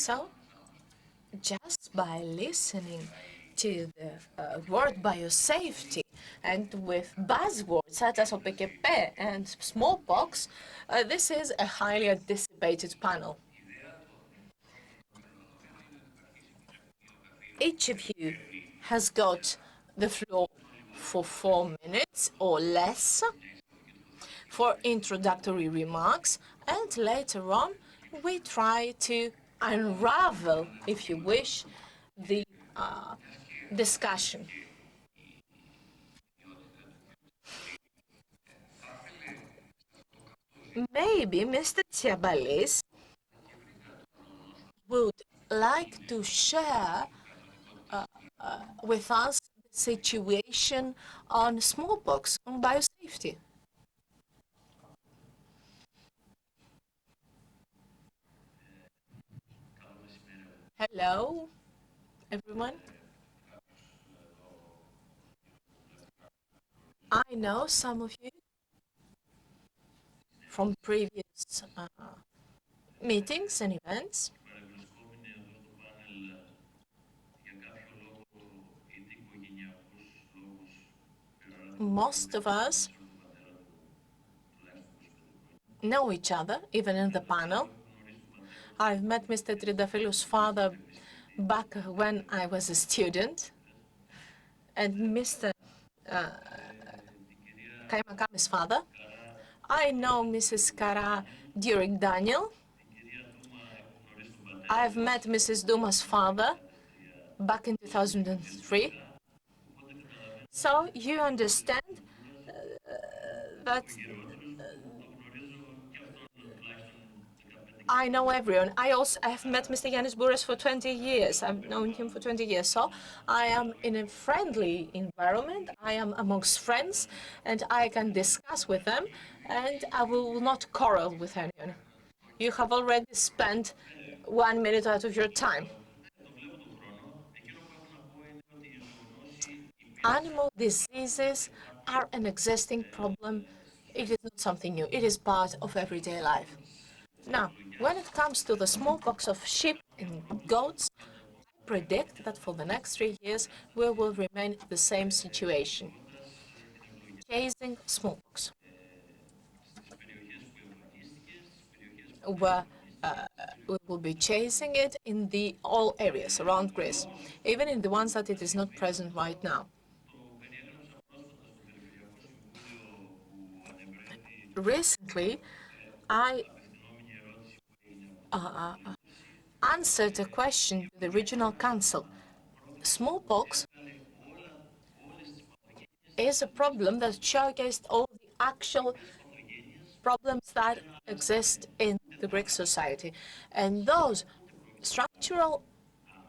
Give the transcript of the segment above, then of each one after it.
So, just by listening to the word biosafety and with buzzwords such as OPKP and smallpox, this is a highly anticipated panel. Each of you has got the floor for 4 minutes or less for introductory remarks, and later on we try to unravel, if you wish, the discussion. Maybe Mr. Tsiabalis would like to share with us the situation on smallpox, on biosafety. Hello, everyone. I know some of you from previous meetings and events. Most of us know each other, even in the panel. I've met Mr. Tridafilou's father back when I was a student, and Mr. Kaimakami's father. I know Mrs. Kara during Daniel. I've met Mrs. Duma's father back in 2003. So you understand that I know everyone. I have met Mr. Yanis Bouras for 20 years. I've known him for 20 years. So I am in a friendly environment. I am amongst friends, and I can discuss with them, and I will not quarrel with anyone. You have already spent 1 minute out of your time. Animal diseases are an existing problem. It is not something new. It is part of everyday life. Now, when it comes to the smallpox of sheep and goats, I predict that for the next 3 years we will remain the same situation, chasing smallpox. Where we will be chasing it in all areas around Greece, even in the ones that it is not present right now. Recently, I answered a question to the regional council. Smallpox is a problem that showcased all the actual problems that exist in the Greek society. And those structural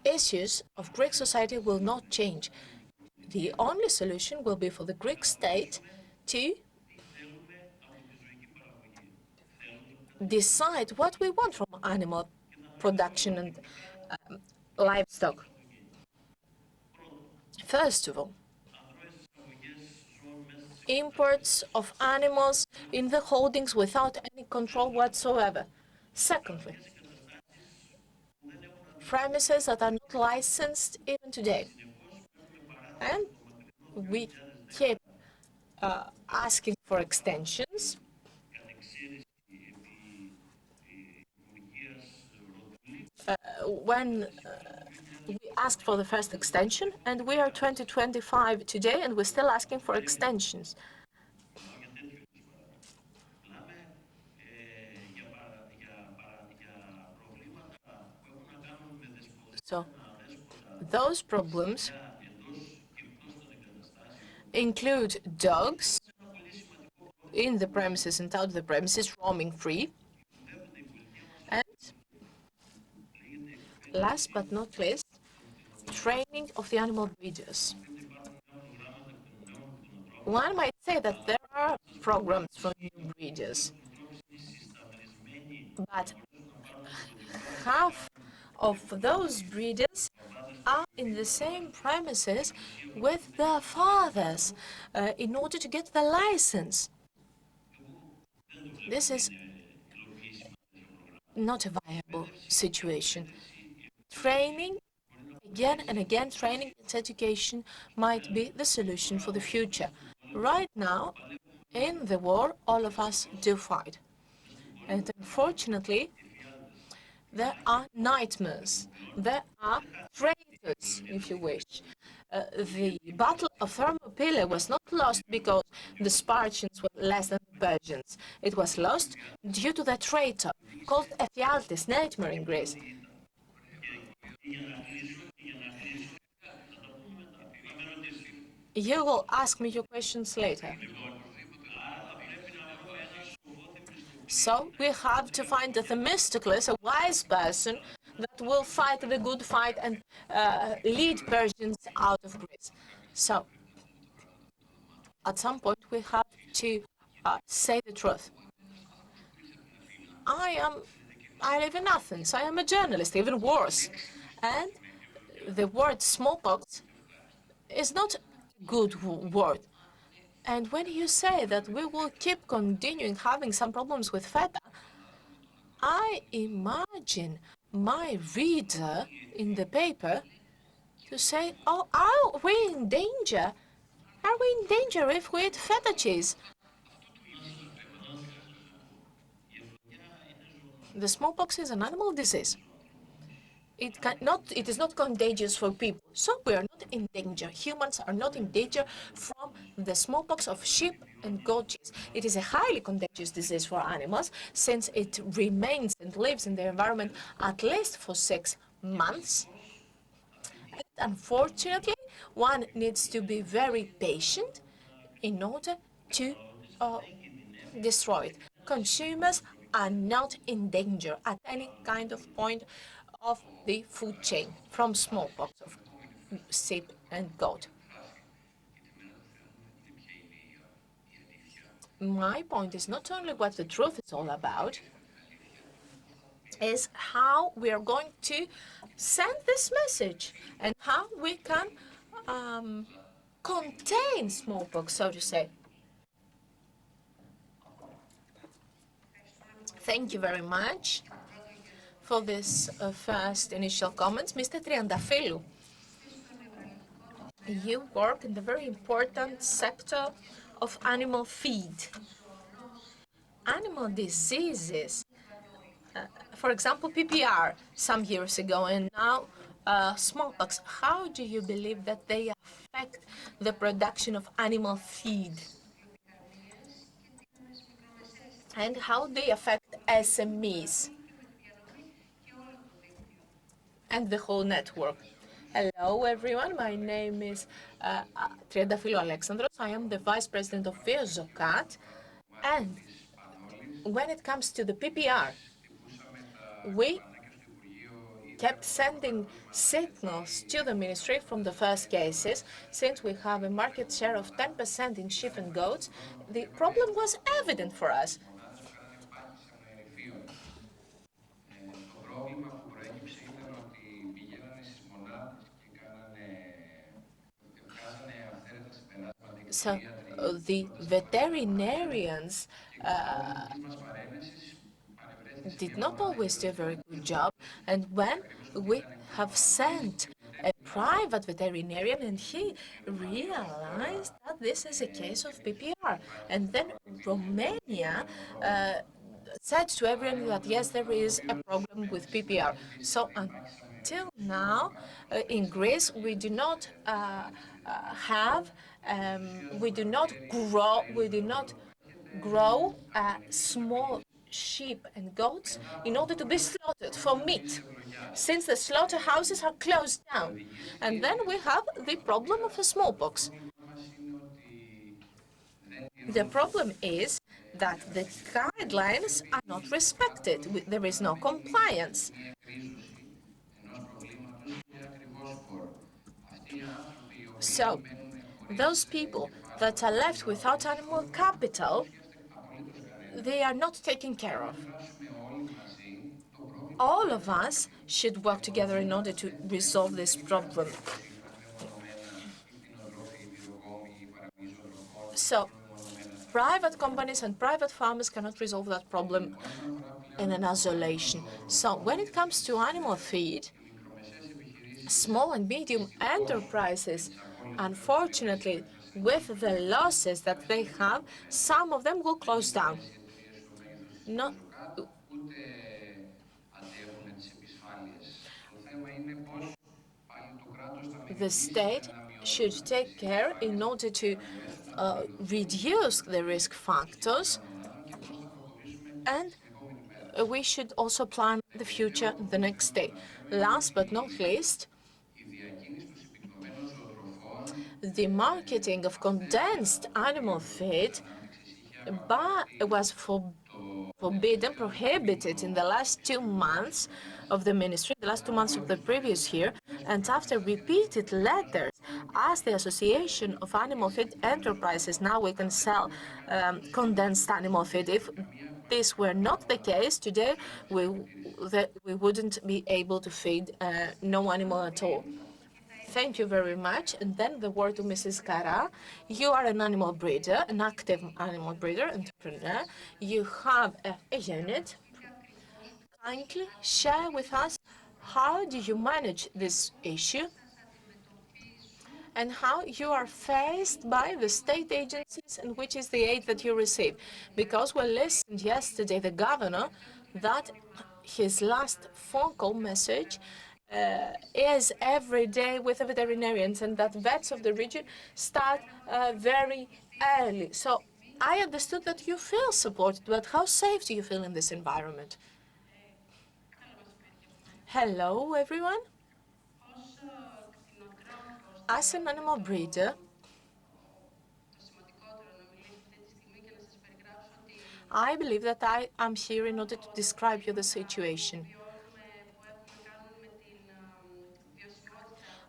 issues of Greek society will not change. The only solution will be for the Greek state to decide what we want from animal production and livestock. First of all, imports of animals in the holdings without any control whatsoever. Secondly, premises that are not licensed even today. And we keep asking for extensions. When we asked for the first extension, and we are 2025 today, and we're still asking for extensions. So those problems include dogs in the premises and out of the premises roaming free. And last but not least, training of the animal breeders. One might say that there are programs for new breeders, but half of those breeders are in the same premises with their fathers in order to get the license. This is not a viable situation. Training, again and again, training and education might be the solution for the future. Right now, in the war, all of us do fight. And unfortunately, there are nightmares. There are traitors, if you wish. The Battle of Thermopylae was not lost because the Spartans were less than the Persians. It was lost due to the traitor called Ephialtes, nightmare in Greece. You will ask me your questions later. So we have to find the Themistocles, a wise person that will fight the good fight and lead Persians out of Greece. So at some point we have to say the truth. I live in Athens. I am a journalist, even worse. And the word smallpox is not a good word. And when you say that we will keep continuing having some problems with feta, I imagine my reader in the paper to say, oh, are we in danger? Are we in danger if we eat feta cheese? The smallpox is an animal disease. It is not contagious for people. So we are not in danger. Humans are not in danger from the smallpox of sheep and goats. It is a highly contagious disease for animals since it remains and lives in the environment at least for 6 months. And unfortunately, one needs to be very patient in order to destroy it. Consumers are not in danger at any kind of point of the food chain, from smallpox of sheep and goat. My point is not only what the truth is all about, is how we are going to send this message and how we can contain smallpox, so to say. Thank you very much for this first initial comments. Mr. Triandafilou, you work in the very important sector of animal feed. Animal diseases, for example, PPR some years ago, and now smallpox. How do you believe that they affect the production of animal feed? And how they affect SMEs and the whole network? Hello, everyone. My name is Triandafilou Alexandros. I am the Vice President of Biosafety. And when it comes to the PPR, we kept sending signals to the ministry from the first cases. Since we have a market share of 10% in sheep and goats, the problem was evident for us. So the veterinarians did not always do a very good job. And when we have sent a private veterinarian, and he realized that this is a case of PPR. And then Romania said to everyone that yes, there is a problem with PPR. So until now, in Greece, we do not we do not grow small sheep and goats in order to be slaughtered for meat, since the slaughterhouses are closed down. And then we have the problem of the smallpox. The problem is that the guidelines are not respected. There is no compliance. So, those people that are left without animal capital, they are not taken care of. All of us should work together in order to resolve this problem. So, private companies and private farmers cannot resolve that problem in an isolation. So, when it comes to animal feed, small and medium enterprises, unfortunately, with the losses that they have, some of them will close down. Not, the state should take care in order to reduce the risk factors, and we should also plan the future the next day. Last but not least, the marketing of condensed animal feed was forbidden, prohibited in the last 2 months of the ministry, the last 2 months of the previous year, and after repeated letters, as the Association of Animal Feed Enterprises, now we can sell condensed animal feed. If this were not the case, today we wouldn't be able to feed no animal at all. Thank you very much. And then the word to Mrs. Kara. You are an animal breeder, an active animal breeder, entrepreneur. You have a unit. Kindly share with us how do you manage this issue and how you are faced by the state agencies and which is the aid that you receive. Because we listened yesterday, the governor, that his last phone call message is every day with the veterinarians, and that vets of the region start very early. So I understood that you feel supported, but how safe do you feel in this environment? Hello, everyone. As an animal breeder, I believe that I am here in order to describe you the situation.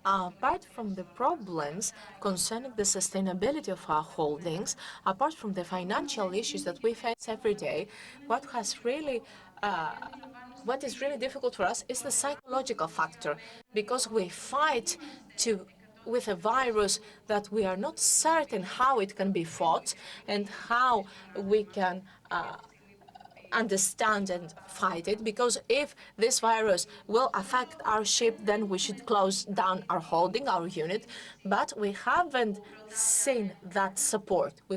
Apart from the problems concerning the sustainability of our holdings, apart from the financial issues that we face every day, uh, what is really difficult for us is the psychological factor, because we fight with a virus that we are not certain how it can be fought and how we can understand and fight it, because if this virus will affect our ship, then we should close down our holding, our unit. But we haven't seen that support. We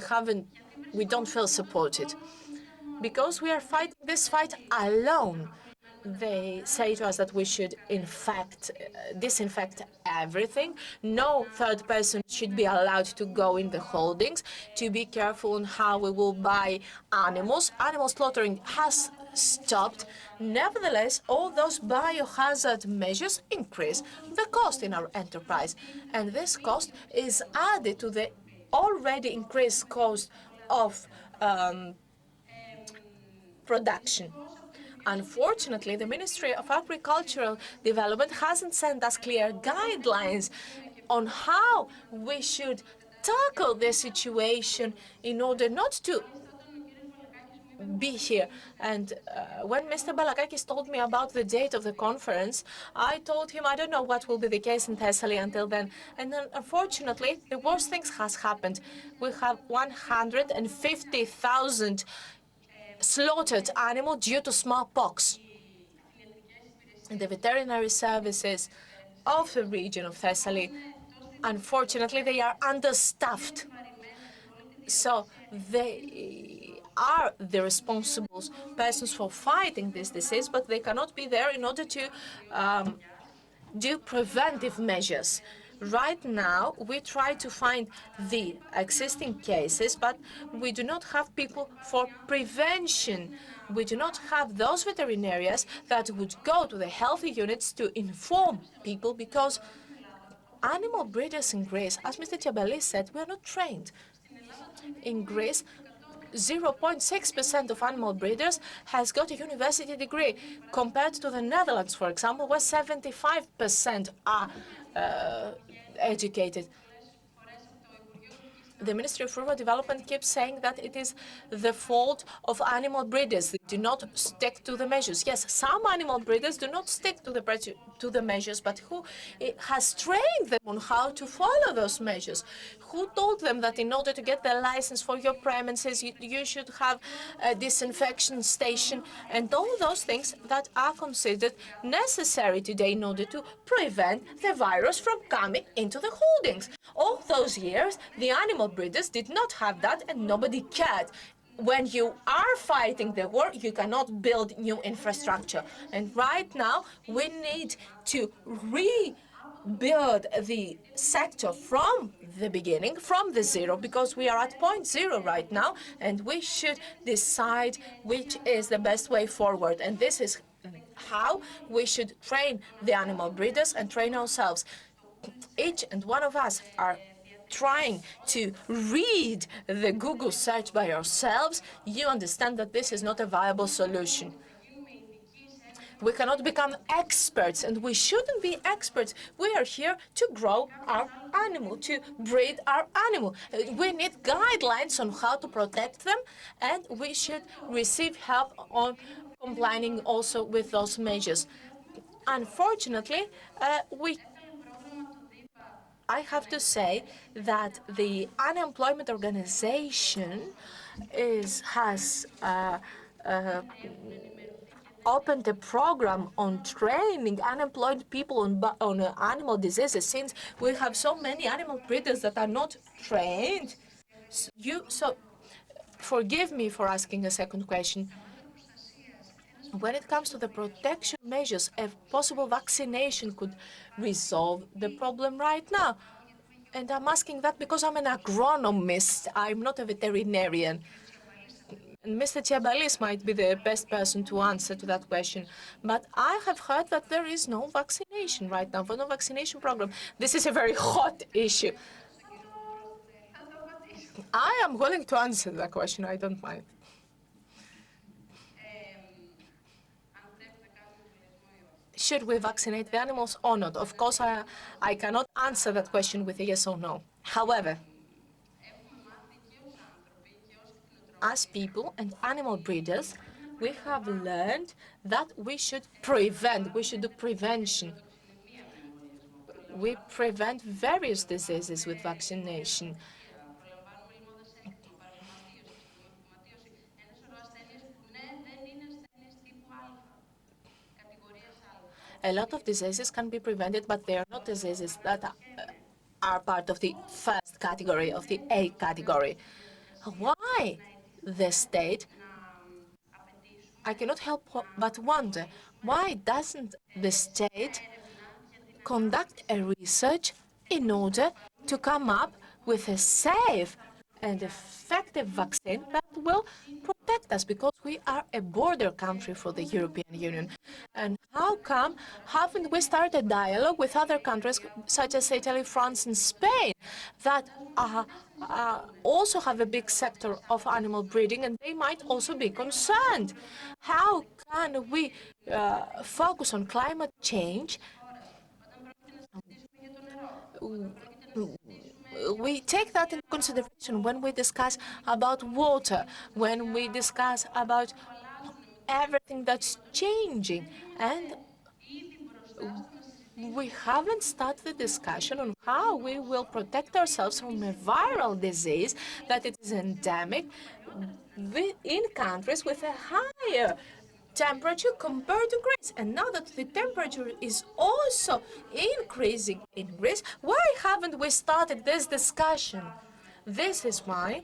don't feel supported because we are fighting this fight alone. They say to us that we should disinfect everything. No third person should be allowed to go in the holdings, to be careful on how we will buy animals. Animal slaughtering has stopped. Nevertheless, all those biohazard measures increase the cost in our enterprise. And this cost is added to the already increased cost of production. Unfortunately, the Ministry of Agricultural Development hasn't sent us clear guidelines on how we should tackle this situation in order not to be here. And when Mr. Balakakis told me about the date of the conference, I told him I don't know what will be the case in Thessaly until then. And then, unfortunately, the worst things has happened. We have 150,000 slaughtered animal due to smallpox. The veterinary services of the region of Thessaly, unfortunately, they are understaffed. So they are the responsible persons for fighting this disease, but they cannot be there in order to do preventive measures. Right now, we try to find the existing cases, but we do not have people for prevention. We do not have those veterinarians that would go to the healthy units to inform people, because animal breeders in Greece, as Mr. Tiabalis said, we are not trained. In Greece, 0.6% of animal breeders has got a university degree, compared to the Netherlands, for example, where 75% are educated. The Ministry of Rural Development keeps saying that it is the fault of animal breeders. They do not stick to the measures. Yes, some animal breeders do not stick to the measures, but who has trained them on how to follow those measures? Who told them that in order to get the license for your premises, you should have a disinfection station and all those things that are considered necessary today in order to prevent the virus from coming into the holdings? All those years, the animal breeders did not have that and nobody cared. When you are fighting the war, you cannot build new infrastructure. And right now, we need to rebuild the sector from the beginning, from the zero, because we are at point zero right now, and we should decide which is the best way forward. And this is how we should train the animal breeders and train ourselves. Each and one of us are trying to read the Google search by ourselves. You understand that this is not a viable solution. We cannot become experts, and we shouldn't be experts. We are here to grow our animal, to breed our animal. We need guidelines on how to protect them, and we should receive help on complying also with those measures. Unfortunately, I have to say that the unemployment organization has opened a program on training unemployed people on animal diseases, since we have so many animal breeders that are not trained. So forgive me for asking a second question. When it comes to the protection measures, a possible vaccination could resolve the problem right now. And I'm asking that because I'm an agronomist. I'm not a veterinarian. And Mr. Tiabalis might be the best person to answer to that question. But I have heard that there is no vaccination right now, for no vaccination program. This is a very hot issue. I am willing to answer that question. I don't mind. Should we vaccinate the animals or not? Of course, I cannot answer that question with a yes or no. However, as people and animal breeders, we have learned that we should prevent, we should do prevention. We prevent various diseases with vaccination. A lot of diseases can be prevented, but they are not diseases that are part of the first category, of the A category. Why the state? I cannot help but wonder, why doesn't the state conduct a research in order to come up with a safe and effective vaccine that will protect us, because we are a border country for the European Union? And how come haven't we started a dialogue with other countries such as Italy, France, and Spain that also have a big sector of animal breeding, and they might also be concerned? How can we focus on climate change? We take that into consideration when we discuss about water, when we discuss about everything that's changing. And we haven't started the discussion on how we will protect ourselves from a viral disease that it is endemic in countries with a higher temperature compared to Greece. And now that the temperature is also increasing in Greece, why haven't we started this discussion? This is why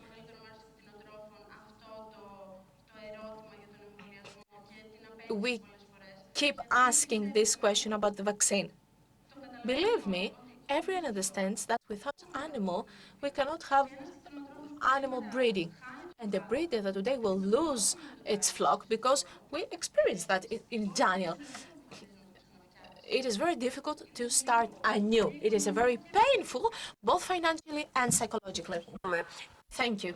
we keep asking this question about the vaccine. Believe me, everyone understands that without animal, we cannot have animal breeding. And the breeder that today will lose its flock, because we experienced that in Daniel. It is very difficult to start anew. It is a very painful, both financially and psychologically. Thank you.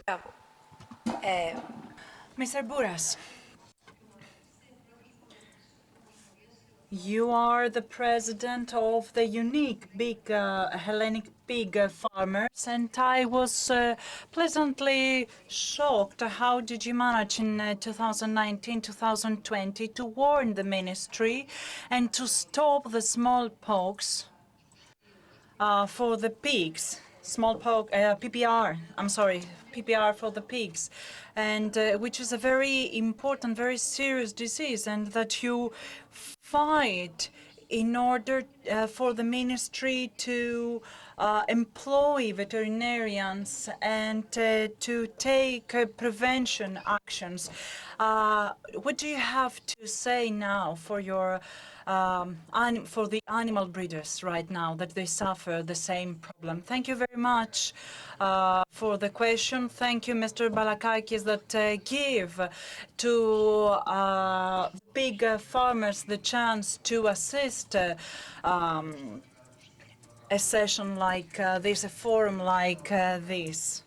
Mr. Buras, you are the president of the unique big Hellenic pig farmers, and I was pleasantly shocked. How did you manage in 2019, 2020 to warn the ministry and to stop the smallpox for the pigs, smallpox, PPR, I'm sorry, PPR for the pigs, and which is a very important, very serious disease, and that you fight in order for the ministry to employ veterinarians and to take prevention actions. What do you have to say now for your for the animal breeders right now that they suffer the same problem? Thank you very much for the question. Thank you, Mr. Balakakis, that give to big farmers the chance to assist a session like this, a forum like this.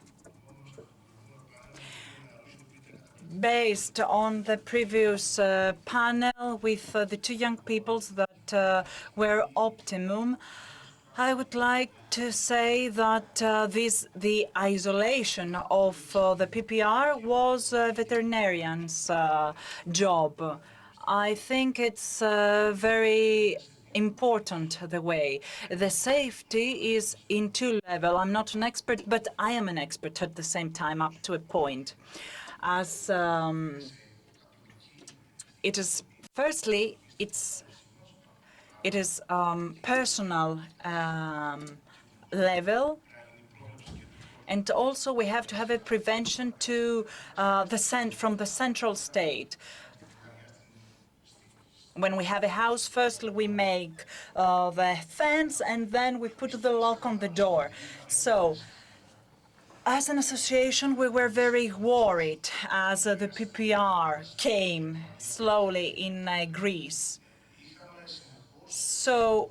Based on the previous panel with the two young peoples that were optimum, I would like to say that the isolation of the PPR was a veterinarian's job. I think it's very important the way. The safety is in two levels. I'm not an expert, but I am an expert at the same time up to a point. As it is, firstly, it is personal level, and also we have to have a prevention to from the central state. When we have a house, first we make the fence, and then we put the lock on the door. So, as an association, we were very worried as the PPR came slowly in Greece. So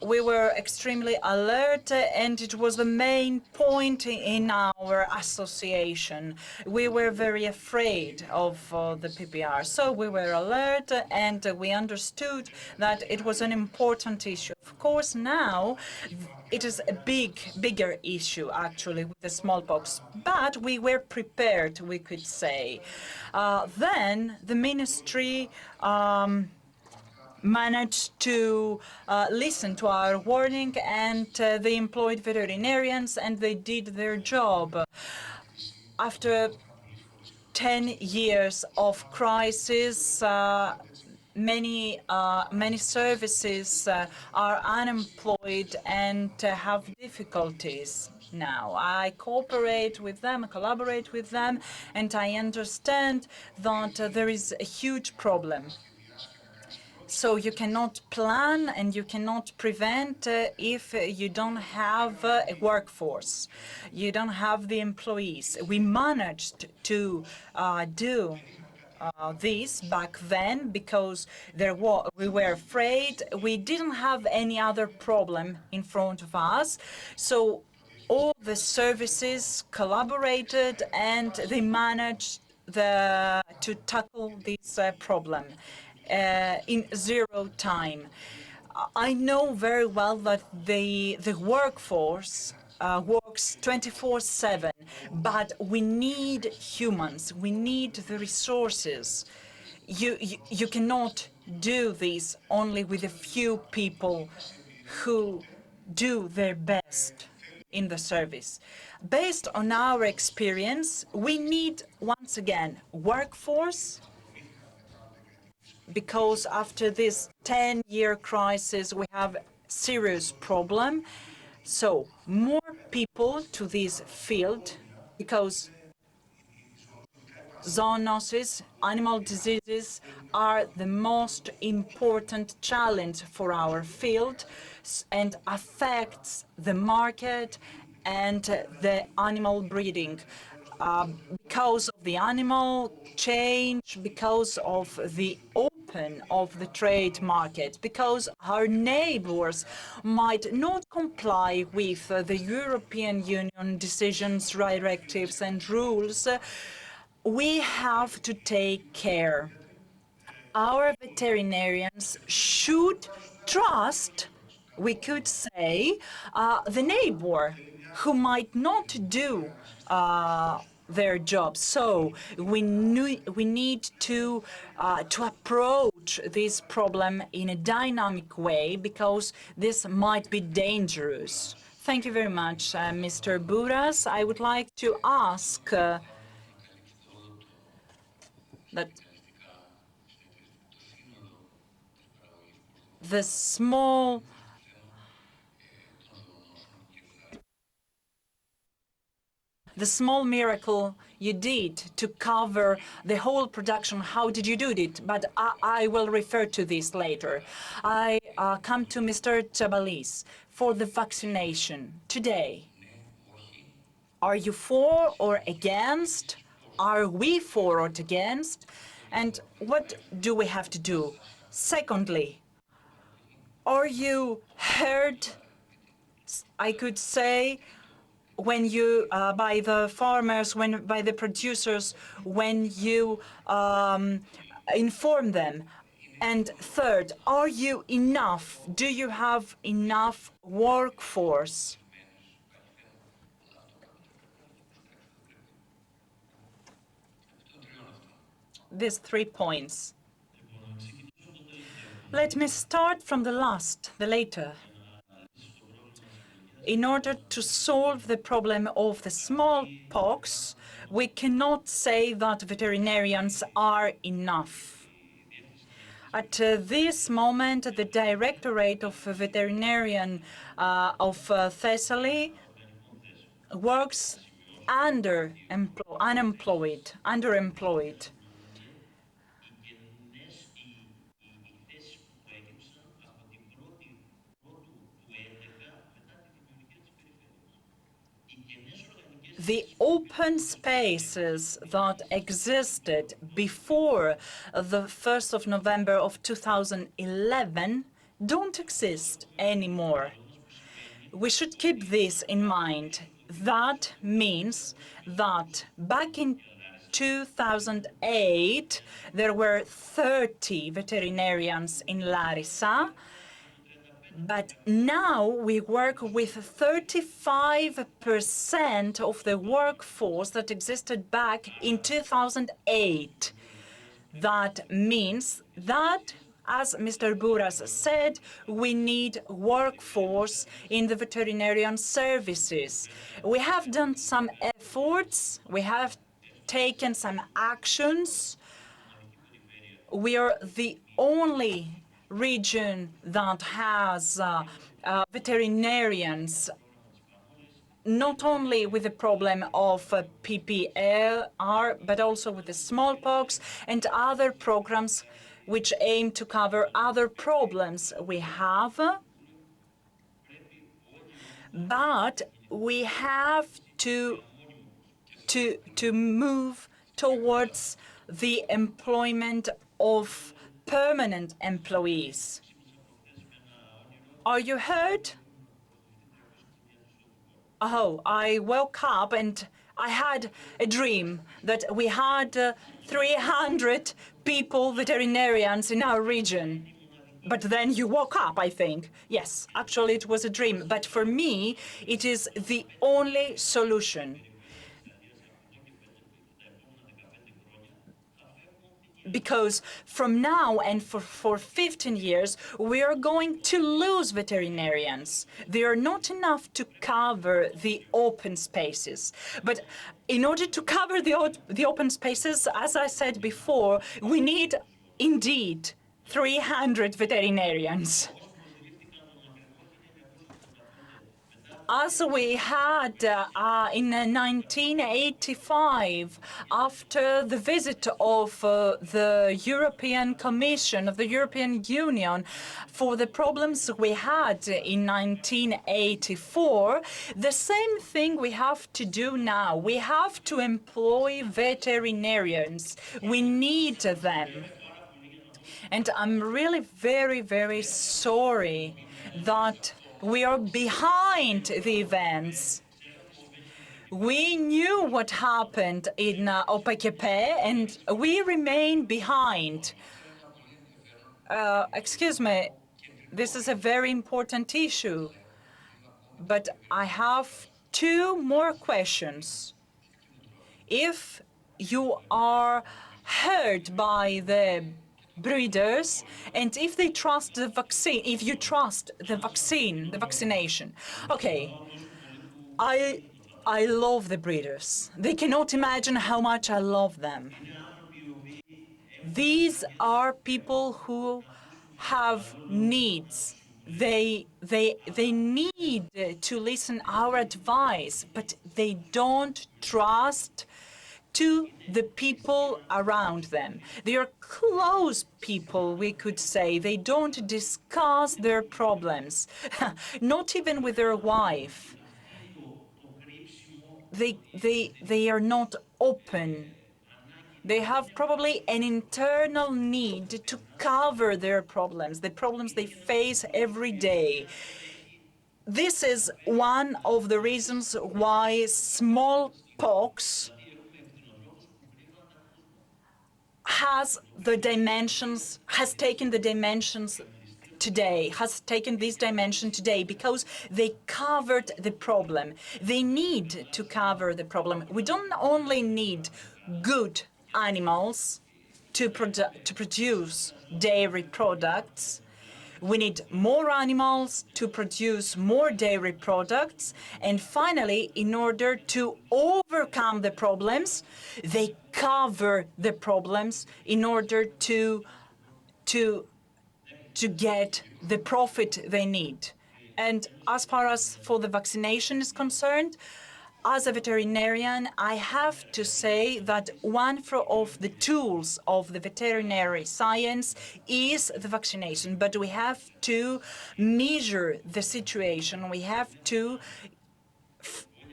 we were extremely alert, and it was the main point in our association. We were very afraid of the PPR, so we were alert, and we understood that it was an important issue. Of course, now it is a bigger issue, actually, with the smallpox, but we were prepared, we could say. Then the ministry managed to listen to our warning, and they employed veterinarians, and they did their job. After 10 years of crisis, many services are unemployed and have difficulties now. I cooperate with them, collaborate with them, and I understand that there is a huge problem. So you cannot plan and you cannot prevent if you don't have a workforce. You don't have the employees. We managed to do this back then because we were afraid. We didn't have any other problem in front of us. So all the services collaborated and they managed to tackle this problem in zero time. I know very well that the workforce works 24/7, but we need humans. We need the resources. You cannot do this only with a few people who do their best in the service. Based on our experience, we need, once again, workforce, because after this 10-year crisis, we have serious problem. So more people to this field, because zoonosis, animal diseases, are the most important challenge for our field and affects the market and the animal breeding. Because of the animal change, because of the open of the trade market, because our neighbors might not comply with the European Union decisions, directives and rules, we have to take care. Our veterinarians should trust we could say, the neighbor who might not do their job. So we need to approach this problem in a dynamic way, because this might be dangerous. Thank you very much, Mr. Buras. I would like to ask that the small miracle you did to cover the whole production, how did you do it? But I will refer to this later. I come to Mr. Chabalis for the vaccination today. Are you for or against? Are we for or against? And what do we have to do? Secondly, are you heard, I could say, when you, by the farmers, by the producers, when you inform them? And third, are you enough? Do you have enough workforce? These 3 points. Let me start from the last, the later. In order to solve the problem of the smallpox, we cannot say that veterinarians are enough. At this moment, the Directorate of Veterinarian of Thessaly works underemployed. The open spaces that existed before the 1st of November of 2011 don't exist anymore. We should keep this in mind. That means that back in 2008, there were 30 veterinarians in Larissa, but now we work with 35% of the workforce that existed back in 2008. That means that, as Mr. Buras said, we need workforce in the veterinarian services. We have done some efforts, we have taken some actions. We are the only region that has veterinarians, not only with the problem of PPR, but also with the smallpox and other programs which aim to cover other problems we have. But we have to move towards the employment of permanent employees. Are you heard? Oh, I woke up and I had a dream that we had 300 people, veterinarians in our region. But then you woke up, I think. Yes, actually it was a dream. But for me, it is the only solution. Because from now and for 15 years, we are going to lose veterinarians. They are not enough to cover the open spaces. But in order to cover the open spaces, as I said before, we need indeed 300 veterinarians. As we had in 1985, after the visit of the European Commission, of the European Union, for the problems we had in 1984, the same thing we have to do now. We have to employ veterinarians. We need them. And I'm really very, very sorry that we are behind the events. We knew what happened in OPKP and we remain behind. Excuse me, This is a very important issue. But I have two more questions. If you are hurt by the breeders, and if they trust the vaccine, if you trust the vaccine, the vaccination, okay, I I love the breeders. They cannot imagine how much I love them. These are people who have needs. They need to listen our advice, but they don't trust to the people around them. They are close people, we could say. They don't discuss their problems, not even with their wife. They are not open. They have probably an internal need to cover their problems, the problems they face every day. This is one of the reasons why smallpox has taken the dimensions today, has taken this dimension today because they covered the problem. They need to cover the problem. We don't only need good animals to produce dairy products. We need more animals to produce more dairy products. And finally, in order to overcome the problems, they cover the problems in order to get the profit they need. And as far as for the vaccination is concerned, as a veterinarian, I have to say that one of the tools of the veterinary science is the vaccination. But we have to measure the situation. We have to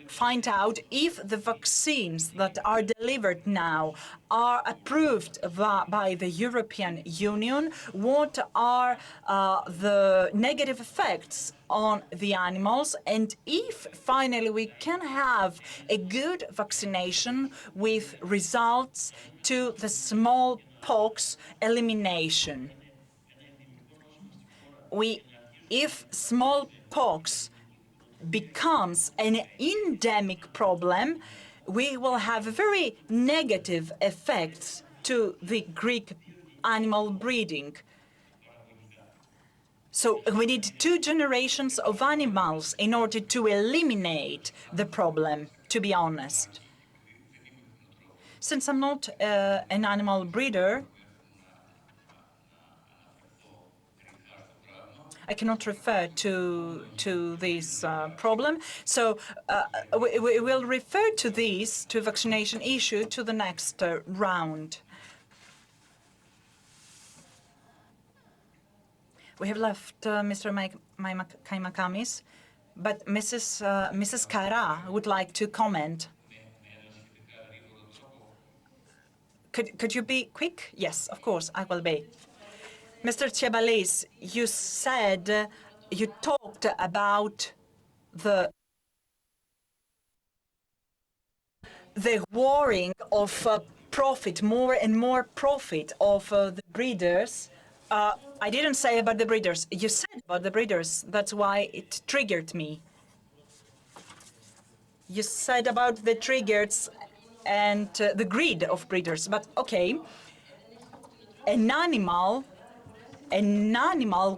find out if the vaccines that are delivered now are approved by the European Union, what are the negative effects on the animals, and if finally we can have a good vaccination with results to the smallpox elimination. If smallpox becomes an endemic problem, we will have very negative effects to the Greek animal breeding. So we need two generations of animals in order to eliminate the problem, to be honest. Since I'm not an animal breeder, I cannot refer to this problem. So we will refer to this, to vaccination issue, to the next round. We have left Mr. Kaimakamis, but Mrs. Kara would like to comment. Could you be quick? Yes, of course, I will be. Mr. Tsebalis, you said, you talked about the warring of profit, more and more profit of the breeders. I didn't say about the breeders. You said about the breeders. That's why it triggered me. You said about the triggers and the greed of breeders. But okay, an animal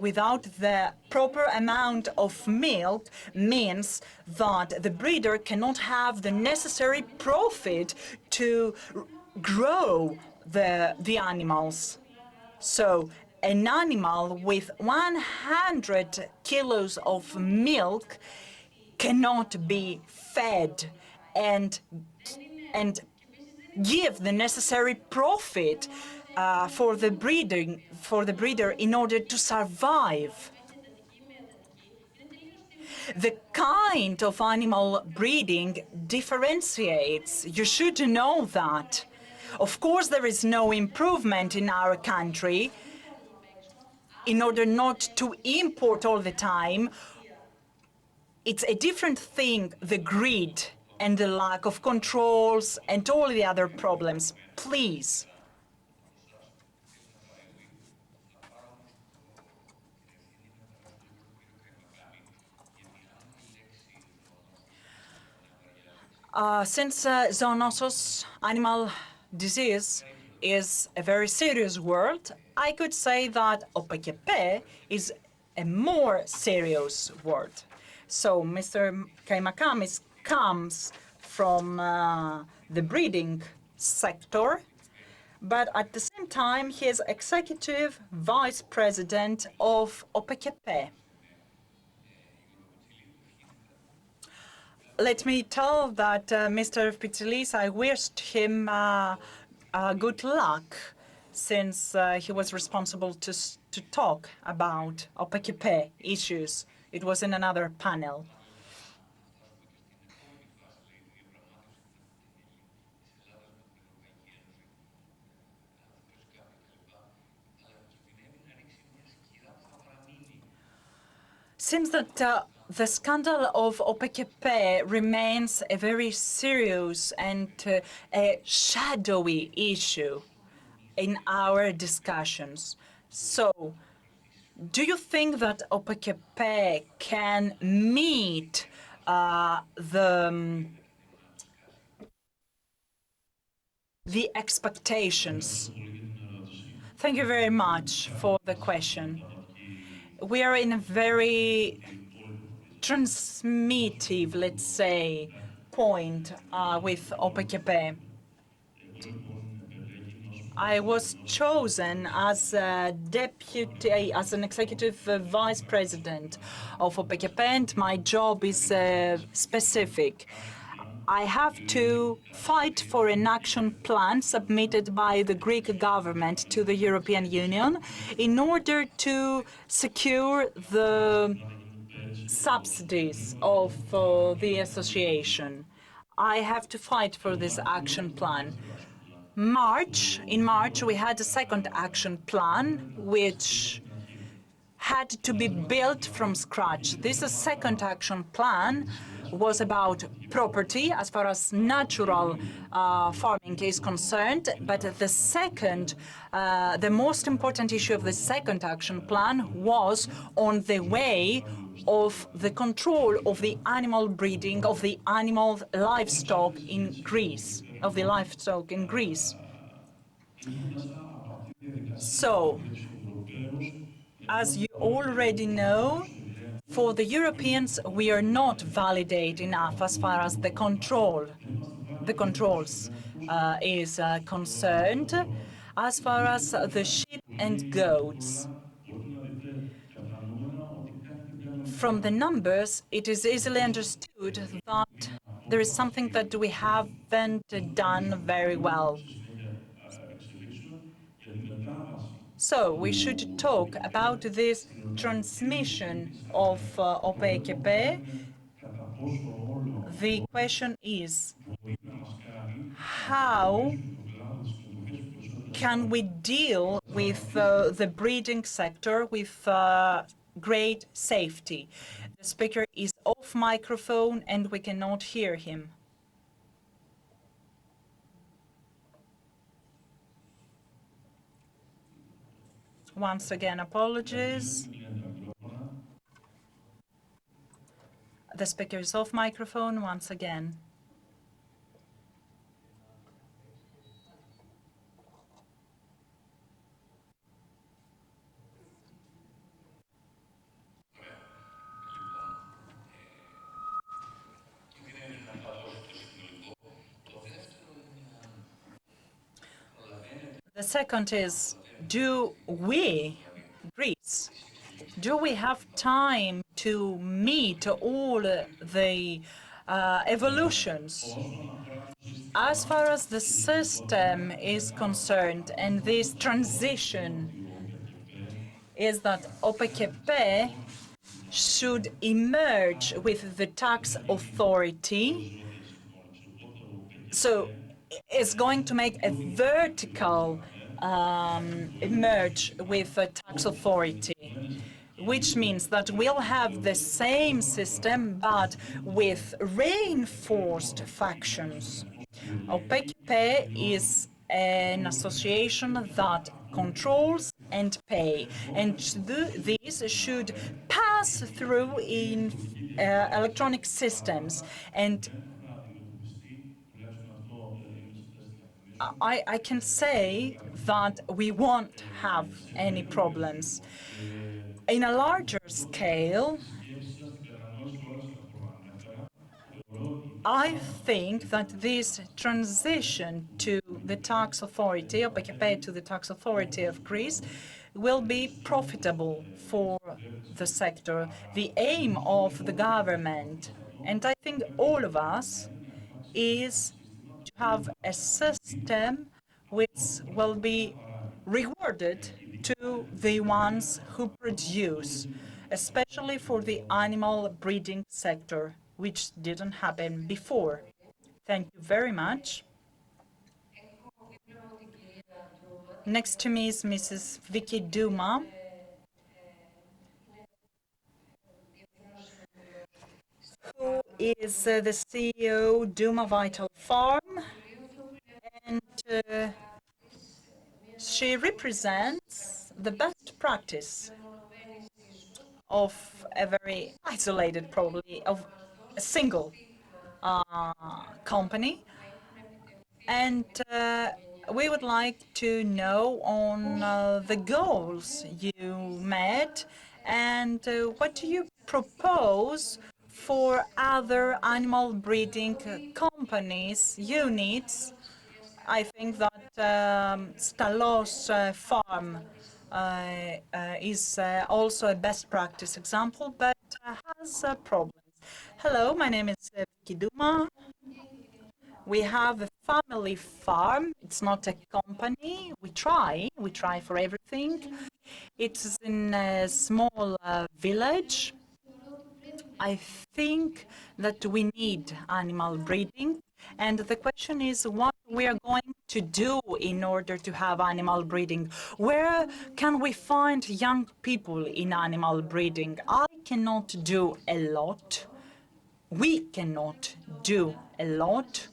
without the proper amount of milk means that the breeder cannot have the necessary profit to grow the animals. So an animal with 100 kilos of milk cannot be fed and give the necessary profit for the breeder in order to survive. The kind of animal breeding differentiates. You should know that. Of course, there is no improvement in our country. In order not to import all the time, it's a different thing, the greed and the lack of controls and all the other problems. Please. Since zoonosis, animal disease, is a very serious word, I could say that OPKP is a more serious word. So Mr. Kaimakamis comes from the breeding sector, but at the same time he is executive vice president of OPKP. Let me tell that Mr. Pitselis, I wished him good luck since he was responsible to talk about OPKP issues. It was in another panel. Seems that the scandal of OPKP remains a very serious and a shadowy issue in our discussions. So, do you think that OPKP can meet the expectations? Thank you very much for the question. We are in a very transmissive, let's say, point with OPKP. I was chosen as a deputy, as an executive vice president of OPKP, and my job is specific. I have to fight for an action plan submitted by the Greek government to the European Union in order to secure the subsidies of the association. I have to fight for this action plan. In March, we had a second action plan, which had to be built from scratch. This second action plan was about property as far as natural farming is concerned, but the most important issue of the second action plan was on the way of the control of the animal breeding, of the animal livestock in Greece, So, as you already know, for the Europeans, we are not validate enough as far as the controls is concerned. As far as the sheep and goats, from the numbers, it is easily understood that there is something that we haven't done very well. So we should talk about this transmission of OPKP. The question is, how can we deal with the breeding sector with great safety? The speaker is off microphone and we cannot hear him. Once again, apologies. The speaker is off microphone once again. The second is, Greece, do we have time to meet all the evolutions? As far as the system is concerned and this transition is that OPKP should emerge with the tax authority. So it's going to make a vertical emerge with a tax authority, which means that we'll have the same system but with reinforced factions. OPEC is an association that controls and pay, and these should pass through in electronic systems, and I can say that we won't have any problems. In a larger scale, I think that this transition to the tax authority, or pay to the tax authority of Greece, will be profitable for the sector, the aim of the government, and I think all of us, is to have a system which will be rewarded to the ones who produce, especially for the animal breeding sector, which didn't happen before. Thank you very much. Next to me is Mrs. Vicky Duma, who is the CEO Duma Vital Farm, and she represents the best practice of a very isolated, probably, of a single company. And we would like to know on the goals you met and what do you propose for other animal breeding companies, units. I think that Stalos farm is also a best practice example, but has problems. Hello, my name is Vicky Duma. We have a family farm. It's not a company. We try for everything. It's in a small village. I think that we need animal breeding. And the question is what we are going to do in order to have animal breeding. Where can we find young people in animal breeding? I cannot do a lot. We cannot do a lot.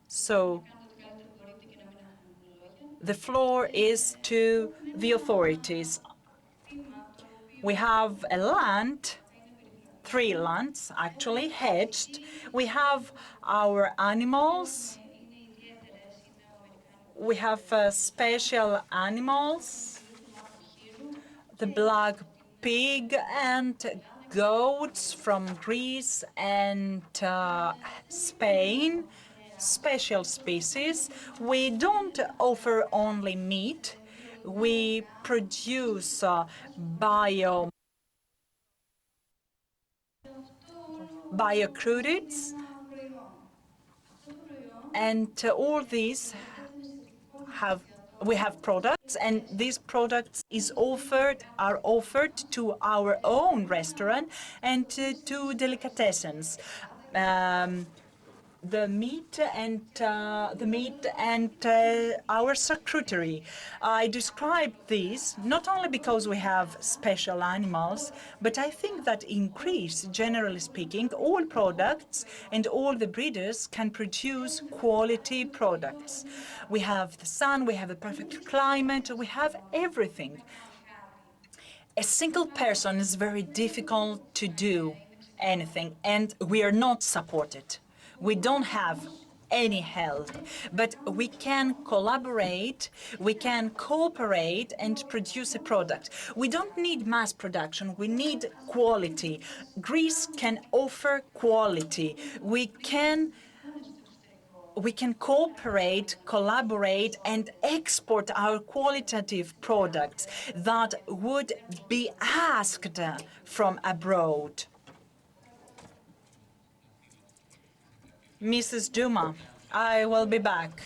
So the floor is to the authorities. We have a land, 3 lands actually, hedged. We have our animals. We have special animals, the black pig and goats from Greece and Spain, special species. We don't offer only meat. We produce biocrudities, and all these have we have products, and these products are offered to our own restaurant and to delicatessens. Um, the meat and our charcuterie. I describe this not only because we have special animals, but I think that in Greece, generally speaking, all products and all the breeders can produce quality products. We have the sun, we have the perfect climate, we have everything. A single person is very difficult to do anything, and we are not supported. We don't have any help, but we can collaborate, we can cooperate and produce a product. We don't need mass production, we need quality. Greece can offer quality. We can cooperate, collaborate, and export our qualitative products that would be asked from abroad. Mrs. Duma, I will be back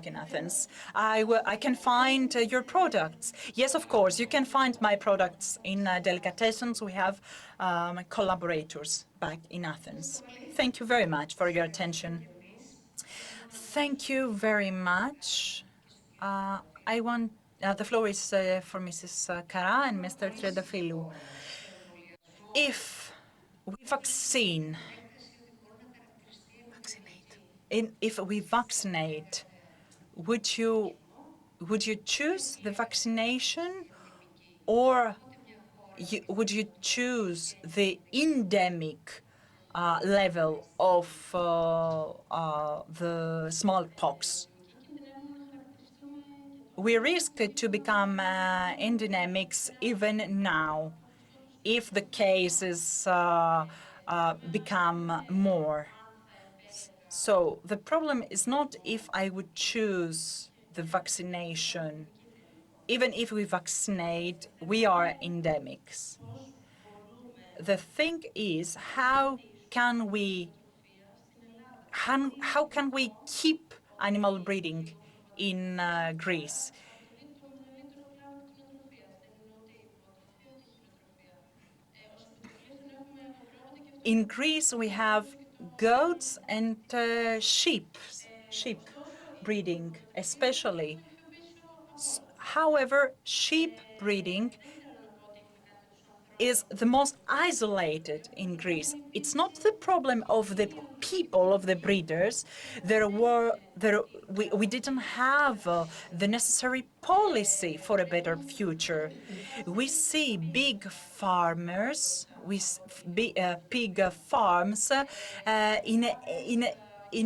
in Athens. I can find your products. Yes, of course, you can find my products in delicatessens. We have collaborators back in Athens. Thank you very much for your attention. Thank you very much. I want the floor is for Mrs. Kara and Mr. Tredafilou. If we if we vaccinate, would you choose the vaccination, or would you choose the endemic level of the smallpox? we risk to become endemics even now if the cases become more. So the problem is not if I would choose the vaccination. Even if we vaccinate, we are endemics. The thing is, can we how can we keep animal breeding in Greece? In Greece, we have goats and sheep breeding, especially. However, sheep breeding is the most isolated in Greece. It's not the problem of the people, of the breeders. We didn't have the necessary policy for a better future. We see big farmers, pig farms in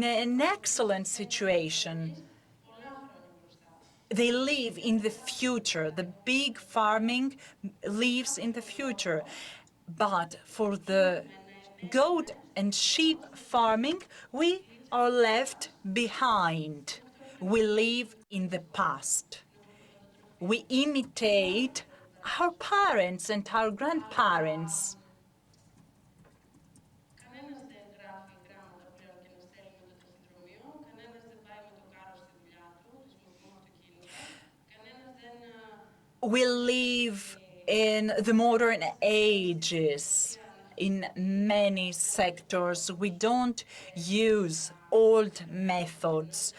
an excellent situation. They live in the future. The big farming lives in the future. But for the goat and sheep farming, we are left behind. We live in the past. We imitate our parents and our grandparents. We live in the modern ages in many sectors. We don't use old methods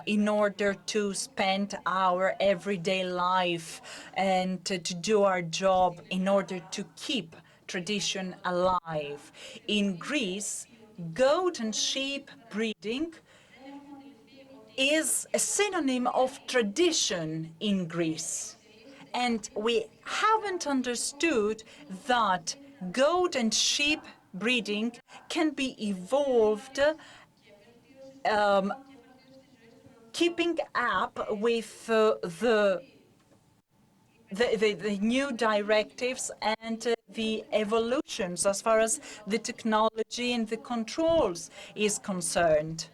in order to spend our everyday life and to do our job in order to keep tradition alive. In Greece, goat and sheep breeding is a synonym of tradition in Greece. And we haven't understood that goat and sheep breeding can be evolved, keeping up with the new directives and the evolutions as far as the technology and the controls is concerned.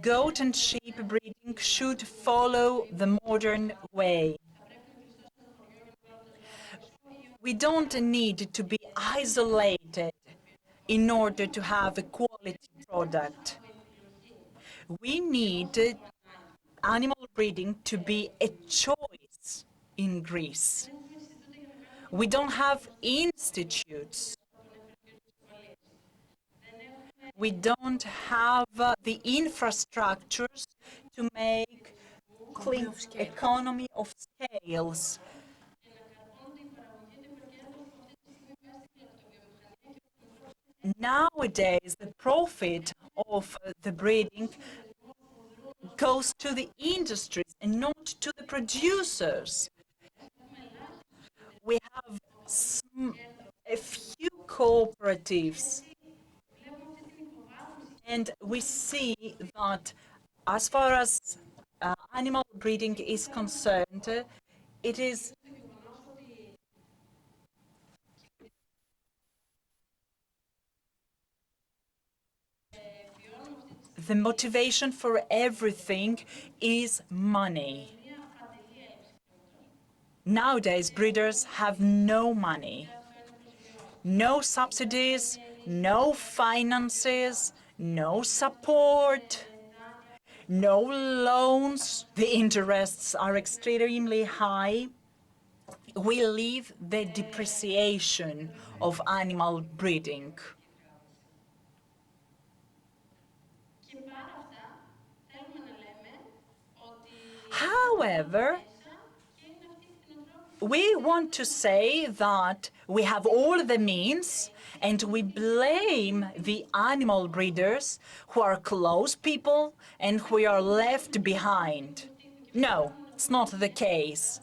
Goat and sheep breeding should follow the modern way. We don't need to be isolated in order to have a quality product. We need animal breeding to be a choice in Greece. We don't have institutes. We don't have the infrastructures to make clean economy of scales. Nowadays, the profit of the breeding goes to the industries and not to the producers. We have a few cooperatives, and we see that as far as animal breeding is concerned, it is the motivation for everything is money. Nowadays, breeders have no money, no subsidies, no finances, no support, no loans. The interests are extremely high. We live the depreciation of animal breeding. However, we want to say that we have all the means and we blame the animal breeders who are close people and who are left behind. No, it's not the case.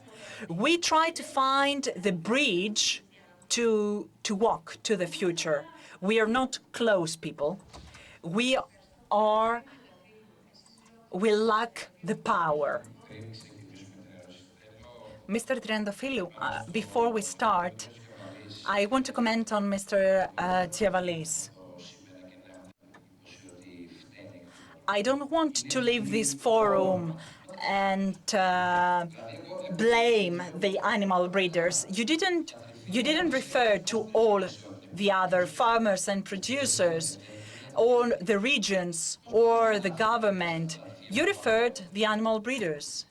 We try to find the bridge to walk to the future. We are not close people. We are we lack the power. Mr. Triandafilou, before we start, I want to comment on Mr. Tsiavalis. I don't want to leave this forum and blame the animal breeders. You didn't refer to all the other farmers and producers, or the regions, or the government. You referred the animal breeders.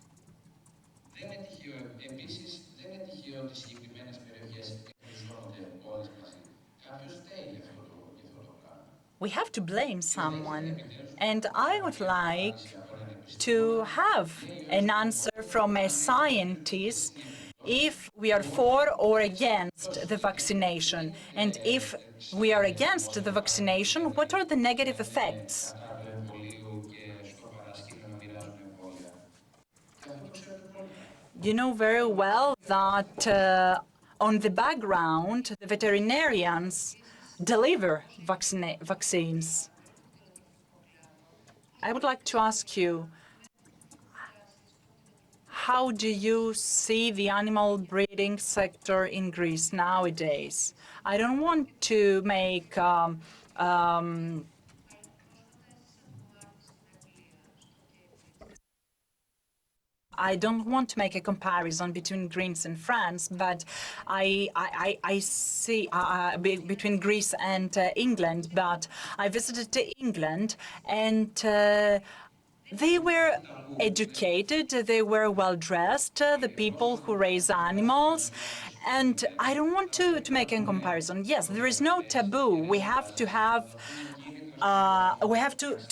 We have to blame someone, and I would like to have an answer from a scientist if we are for or against the vaccination, and if we are against the vaccination, what are the negative effects? You know very well that on the background, the veterinarians deliver vaccines. I would like to ask you, how do you see the animal breeding sector in Greece nowadays? I don't want to make I don't want to make a comparison between Greece and France, but I see between Greece and England. But I visited England, and they were educated, they were well dressed, the people who raise animals. And I don't want to make a comparison. Yes, there is no taboo. We have to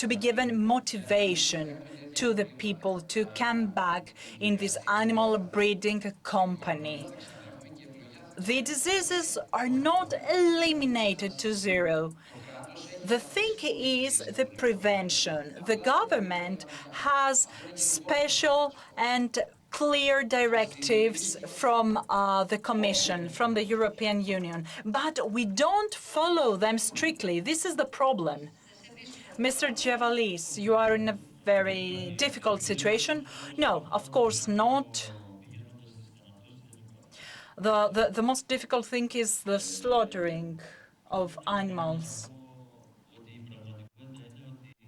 be given motivation to the people to come back in this animal breeding company. The diseases are not eliminated to zero. The thing is the prevention. The government has special and clear directives from the Commission, from the European Union, but we don't follow them strictly. This is the problem. Mr. Javalis, you are in a very difficult situation. No, of course not. The most difficult thing is the slaughtering of animals.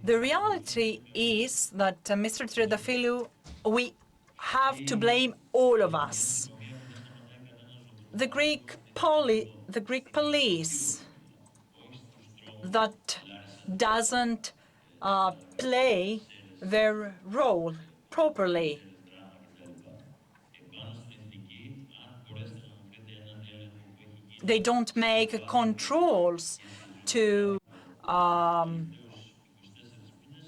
The reality is that, Mr. Tredafilou, we have to blame all of us. The Greek police that doesn't play their role properly. They don't make controls to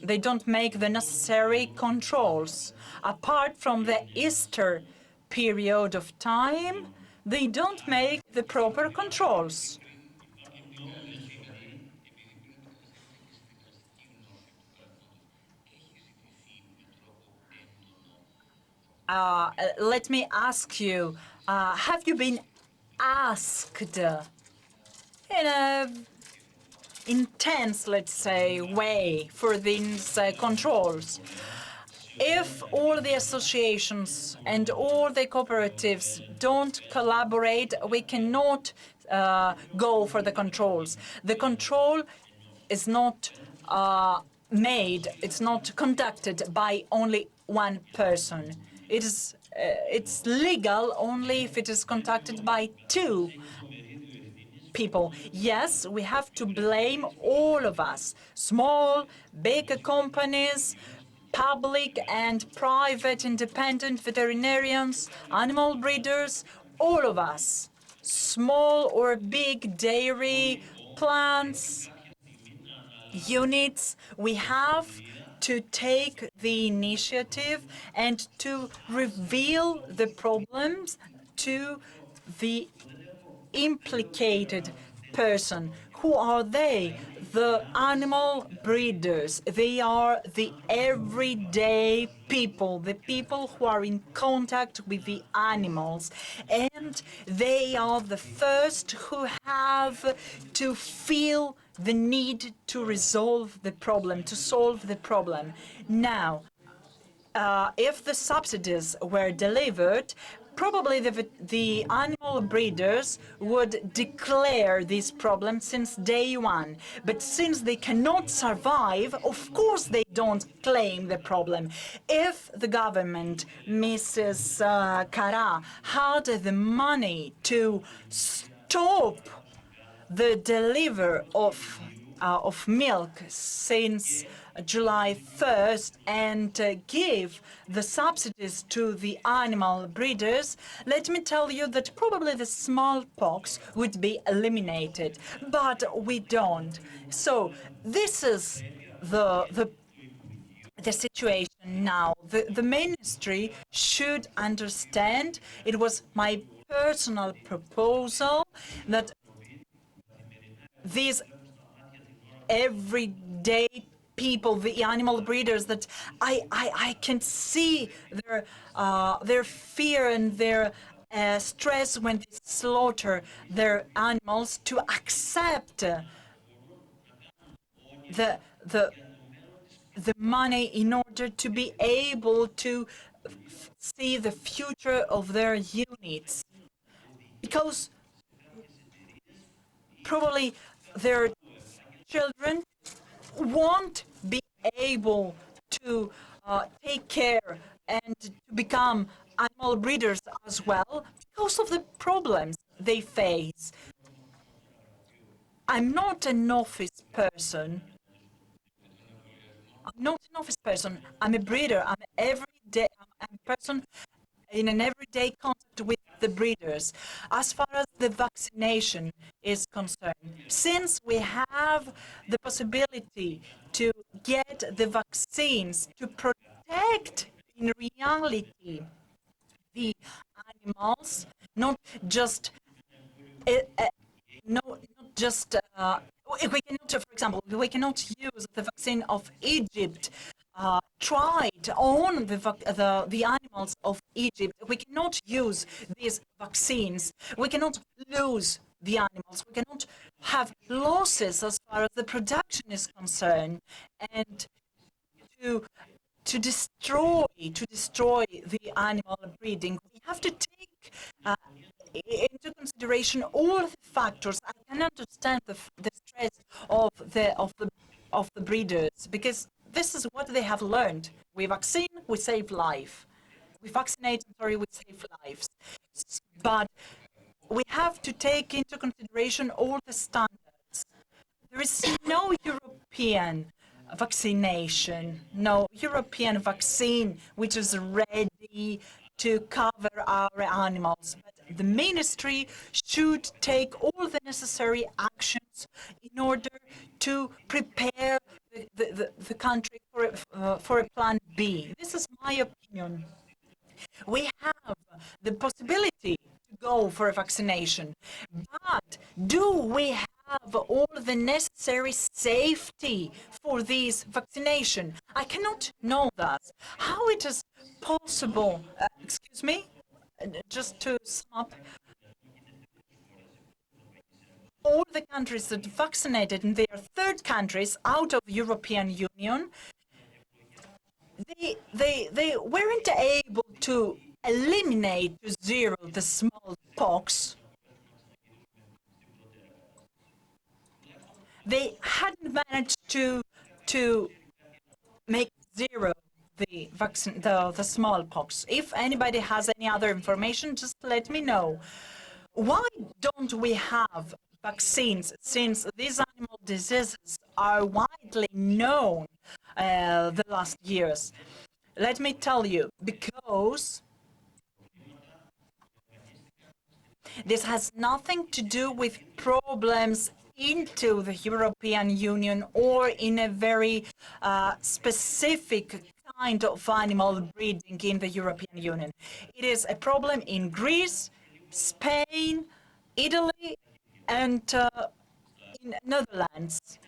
they don't make the necessary controls. Apart from the Easter period of time, they don't make the proper controls. Let me ask you, have you been asked in a intense, let's say, way for these controls? If all the associations and all the cooperatives don't collaborate, we cannot go for the controls. The control is not it's not conducted by only one person. It's legal only if it is conducted by two people. Yes, we have to blame all of us, small, big companies, public and private independent veterinarians, animal breeders, all of us, small or big dairy plants, units. We have to take the initiative and to reveal the problems to the implicated person. Who are they? The animal breeders. They are the everyday people, the people who are in contact with the animals. And they are the first who have to feel the need to resolve the problem, to solve the problem. Now, if the subsidies were delivered, probably the animal breeders would declare this problem since day one. But since they cannot survive, of course they don't claim the problem. If the government, Mrs. Kara, had the money to stop the delivery of milk since July 1st and give the subsidies to the animal breeders, let me tell you that probably the smallpox would be eliminated, but we don't. So this is the situation now. The ministry should understand, it was my personal proposal, that these everyday people, the animal breeders, that I can see their fear and their stress when they slaughter their animals, to accept the the the money in order to be able to see the future of their units, because probably their children won't be able to take care and to become animal breeders as well because of the problems they face. I'm not an office person. I'm not an office person. I'm a breeder. I'm a person in an everyday contact with the breeders. As far as the vaccination is concerned, since we have the possibility to get the vaccines to protect in reality the animals, not just no, not just we cannot, for example, we cannot use the vaccine of Egypt tried on the animals of Egypt. We cannot use these vaccines. We cannot lose the animals. We cannot have losses as far as the production is concerned, and to to destroy the animal breeding. We have to take into consideration all the factors. I can understand the stress of the breeders, because this is what they have learned. We vaccine, we save life. We vaccinate, sorry, we save lives. But we have to take into consideration all the standards. There is no European vaccination, no European vaccine which is ready to cover our animals. But the ministry should take all the necessary actions in order to prepare the country for a plan B. This is my opinion. We have the possibility to go for a vaccination, but do we have all the necessary safety for this vaccination? I cannot know that. How it is possible, excuse me, just to sum up, all the countries that vaccinated, and they are third countries out of European Union, they weren't able to eliminate to zero the smallpox. They hadn't managed to make zero the vaccine, the smallpox. If anybody has any other information, just let me know. Why don't we have vaccines, since these animal diseases are widely known the last years? Let me tell you, because this has nothing to do with problems into the European Union or in a very specific kind of animal breeding in the European Union. It is a problem in Greece, Spain, Italy, and in Netherlands.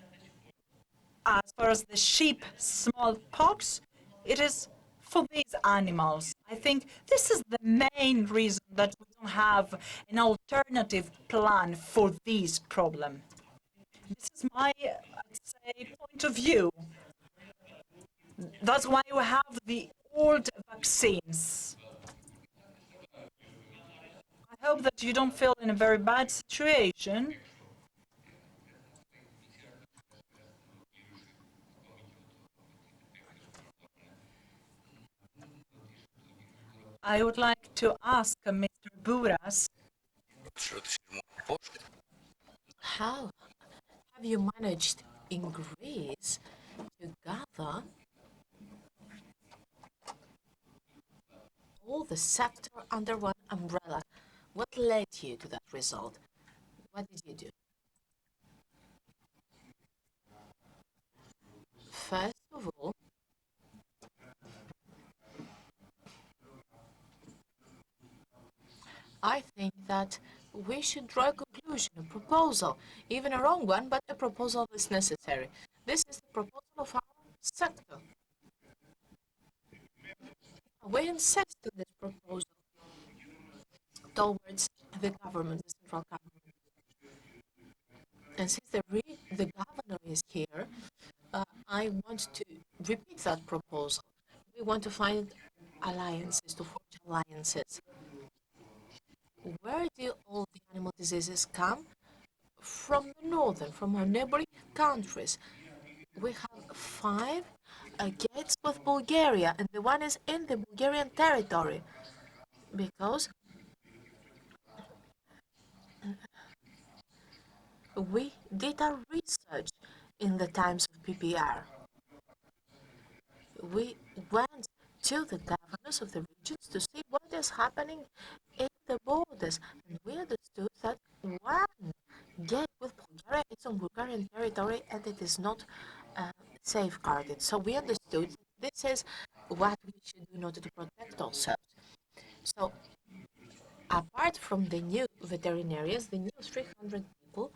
As far as the sheep smallpox, it is for these animals. I think this is the main reason that we don't have an alternative plan for this problem. This is my, I'd say, point of view. That's why we have old vaccines. I hope that you don't feel in a very bad situation. I would like to ask Mr. Buras, How have you managed in Greece to gather all the sector under one umbrella? What led you to that result? What did you do? First of all, I think that we should draw a conclusion, a proposal, even a wrong one, but a proposal is necessary. This is the proposal of our sector. We insist on this proposal towards the government, the central government. And since the governor is here, I want to repeat that proposal. We want to find alliances, to forge alliances. Where do all the animal diseases come? From the northern, from our neighboring countries. We have five gates with Bulgaria, and the one is in the Bulgarian territory because we did our research in the times of PPR. We went to the governors of the regions to see what is happening in the borders, and we understood that one gate with Bulgaria is on Bulgarian territory and it is not safeguarded. So we understood this is what we should do in order to protect ourselves. So apart from the new veterinarians, the new 300 people,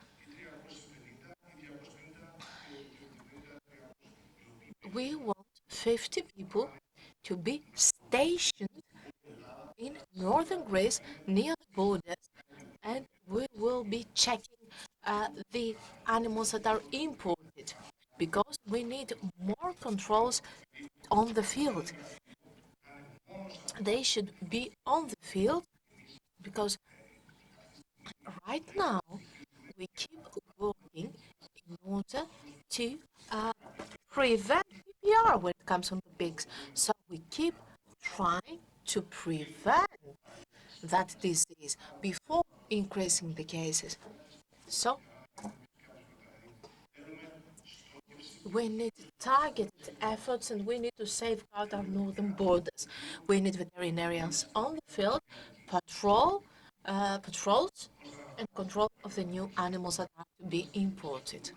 we want 50 people to be stationed in northern Greece near the borders, and we will be checking the animals that are imported because we need more controls on the field. They should be on the field because right now we keep working in order to prevent PPR when it comes on the pigs. So we keep trying to prevent that disease before increasing the cases. So we need targeted efforts and we need to safeguard our northern borders. We need veterinarians on the field, patrols, and control of the new animals that are to be imported.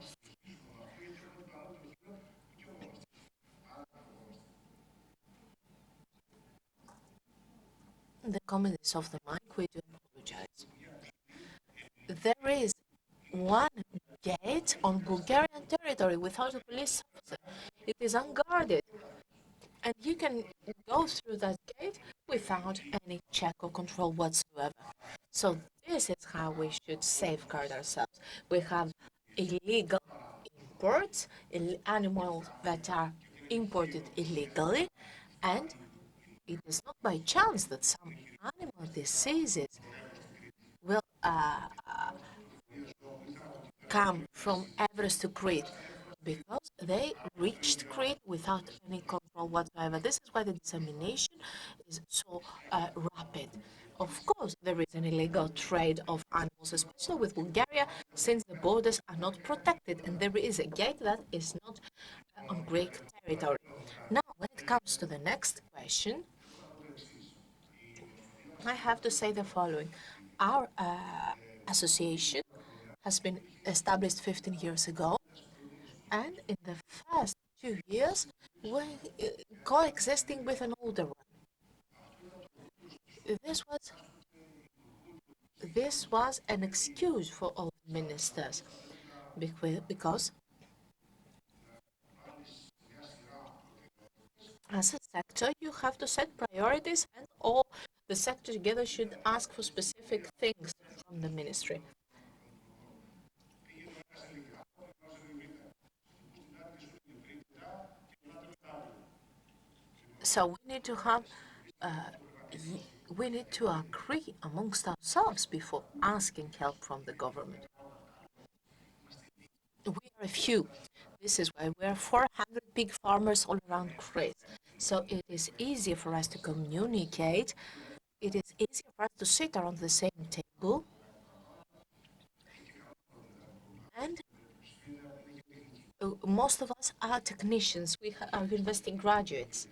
The comment is off the mic, we do apologize. There is one gate on Bulgarian territory without a police officer. It is unguarded. And you can go through that gate without any check or control whatsoever. So this is how we should safeguard ourselves. We have illegal imports, animals that are imported illegally, and it is not by chance that some animal diseases will come from Everest to Crete because they reached Crete without any control whatsoever. This is why the dissemination is so rapid. Of course, there is an illegal trade of animals, especially with Bulgaria, since the borders are not protected and there is a gate that is not on Greek territory. Now, when it comes to the next question, I have to say the following. Our association has been established 15 years ago, and in the first 2 years, we're coexisting with an older one. This was this was an excuse for all the ministers because as a sector you have to set priorities and all the sector together should ask for specific things from the ministry. So we need to have, we need to agree amongst ourselves before asking help from the government. We are a few. This is why we are 400 pig farmers all around Greece. So it is easier for us to communicate. It is easier for us to sit around the same table. And most of us are technicians. We are investing graduates,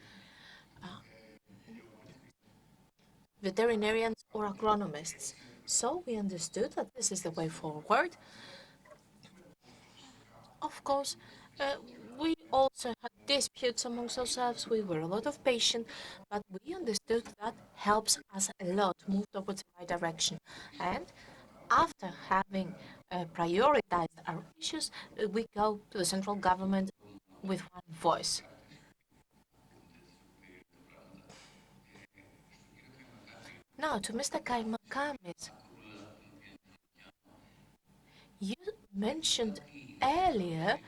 veterinarians, or agronomists. So we understood that this is the way forward. Of course, uh, we also had disputes amongst ourselves. We were a lot of patient, but we understood that helps us a lot move towards the right direction. And after having prioritized our issues, we go to the central government with one voice. Now, to Mr. Kaimakamis, you mentioned earlier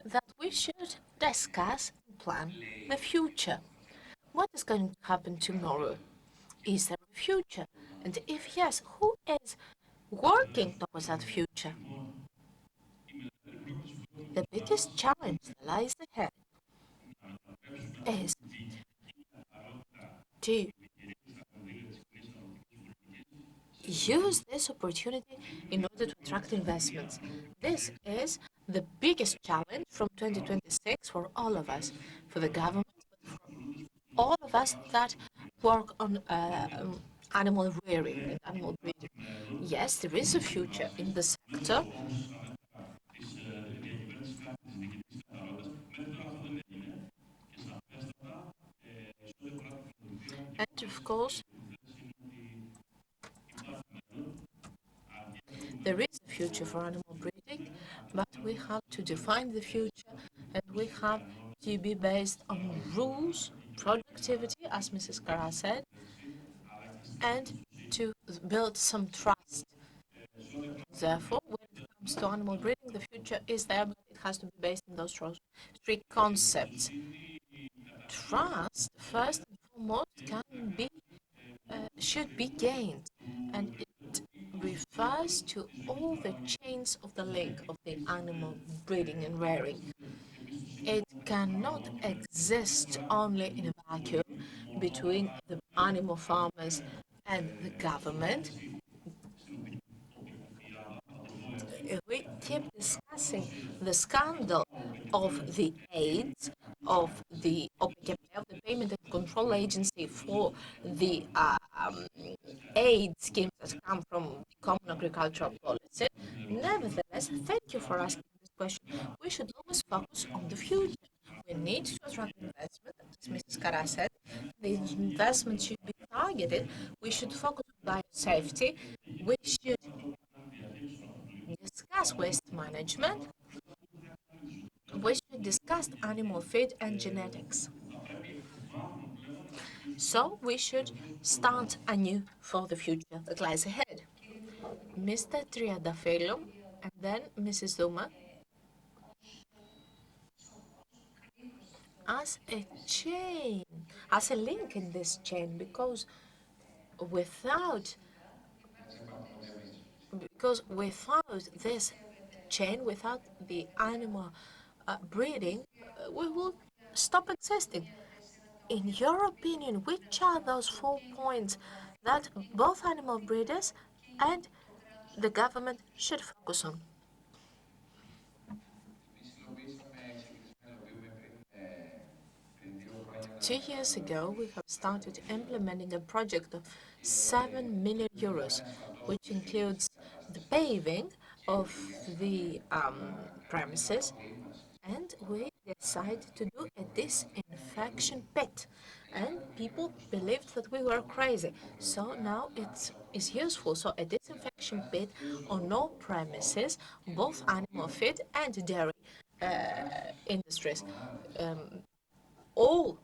that we should discuss and plan the future. What is going to happen tomorrow? Is there a future? And if yes, who is working towards that future? The biggest challenge that lies ahead is to use this opportunity in order to attract investments. This is the biggest challenge from 2026 for all of us, for the government, but for all of us that work on animal rearing and animal breeding. Yes, there is a future in the sector, and of course, there is a future for animal breeding, but we have to define the future and we have to be based on rules, productivity, as Mrs. Kara said, and to build some trust. Therefore, when it comes to animal breeding, the future is there, but it has to be based on those three concepts. Trust, first and foremost, can be should be gained, and it refers to all the chains of the link of the animal breeding and rearing. It cannot exist only in a vacuum between the animal farmers and the government. We keep discussing the scandal of the aids of the OPKP, of the Payment and Control Agency for the aid schemes that come from the Common Agricultural Policy. Nevertheless, thank you for asking this question. We should always focus on the future. We need to attract investment, as Mrs. Kara said. The investment should be targeted. We should focus on biosafety. We should discuss waste management. We should discuss animal feed and genetics. So we should start anew for the future that lies ahead. Mr. Triadafilo and then Mrs. Zuma as a chain, as a link in this chain, without without this chain, without the animal breeding, we will stop existing. In your opinion, which are those 4 points that both animal breeders and the government should focus on? 2 years ago, we have started implementing a project of 7 million euros, which includes the paving of the premises, and we decided to do a disinfection pit. And people believed that we were crazy. So now it is useful. So a disinfection pit on all premises, both animal feed and dairy industries. All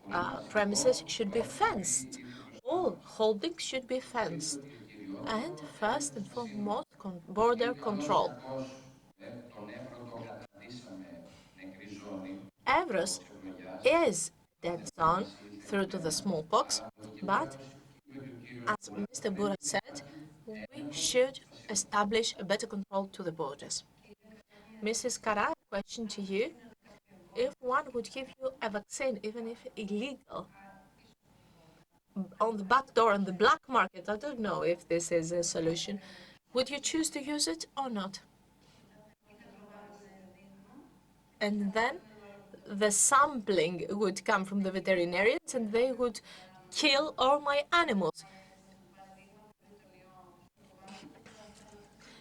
premises should be fenced. All holdings should be fenced. And first and foremost, border control. Evros is dead zone, through to the smallpox, but as Mr. Bura said, we should establish a better control to the borders. Mrs. Kara, question to you. If one would give you a vaccine, even if illegal, on the back door, on the black market, I don't know if this is a solution, would you choose to use it or not? And then the sampling would come from the veterinarians and they would kill all my animals.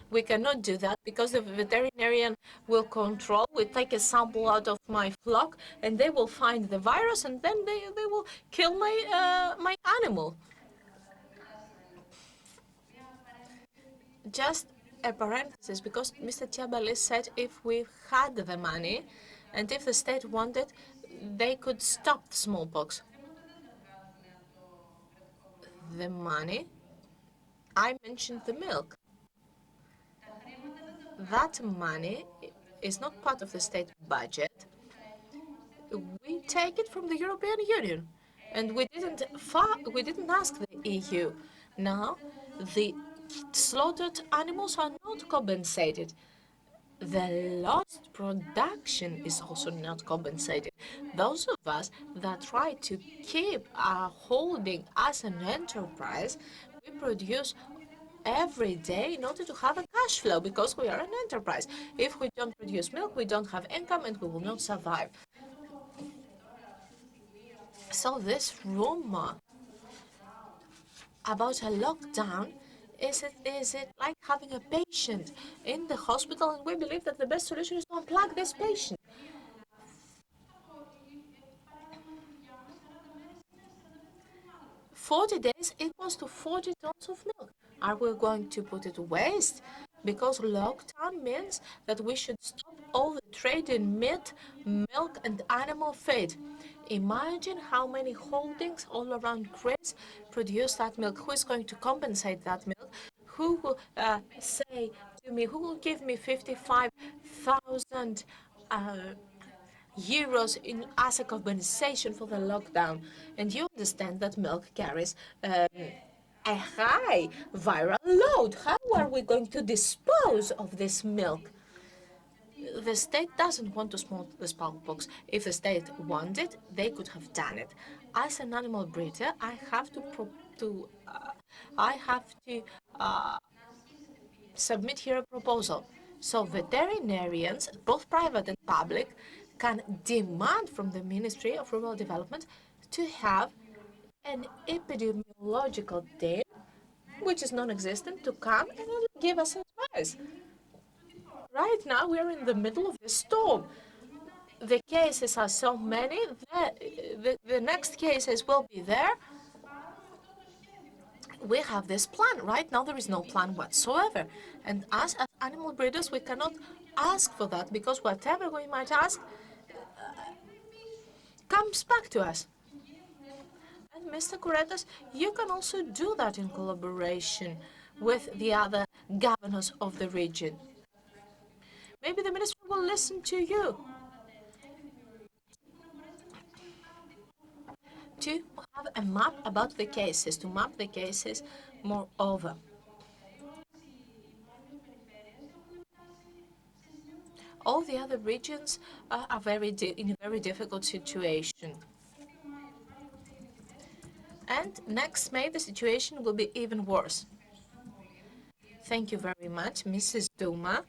We cannot do that because the veterinarian will control, will take a sample out of my flock and they will find the virus and then they will kill my animal. Just a parenthesis, because Mr. Tiabalis said if we had the money and if the state wanted, they could stop the smallpox. The money, I mentioned the milk. That money is not part of the state budget. We take it from the European Union, and we didn't ask the EU. Now, the slaughtered animals are not compensated. The lost production is also not compensated. Those of us that try to keep our holding as an enterprise, we produce every day in order to have a cash flow because we are an enterprise. If we don't produce milk, we don't have income and we will not survive. So this rumor about a lockdown, is it like having a patient in the hospital and we believe that the best solution is to unplug this patient? 40 days equals to 40 tons of milk. Are we going to put it to waste? Because lockdown means that we should stop all the trade in meat, milk, and animal feed. Imagine how many holdings all around Greece produce that milk. Who is going to compensate that milk? Who will say to me, who will give me 55,000 euros as a compensation for the lockdown? And you understand that milk carries a high viral load. How are we going to dispose of this milk? The state doesn't want to smoke the smallpox. If the state wanted, they could have done it. As an animal breeder, I have to submit here a proposal. So veterinarians, both private and public, can demand from the Ministry of Rural Development to have an epidemiological team, which is non-existent, to come and give us advice. Right now, we are in the middle of the storm. The cases are so many that the next cases will be there. We have this plan. Right now, there is no plan whatsoever. And us as animal breeders, we cannot ask for that because whatever we might ask comes back to us. And Mr. Kuretas, you can also do that in collaboration with the other governors of the region. Maybe the minister will listen to you to have a map about the cases, to map the cases moreover. All the other regions are in a very difficult situation. And next May, the situation will be even worse. Thank you very much, Mrs. Duma.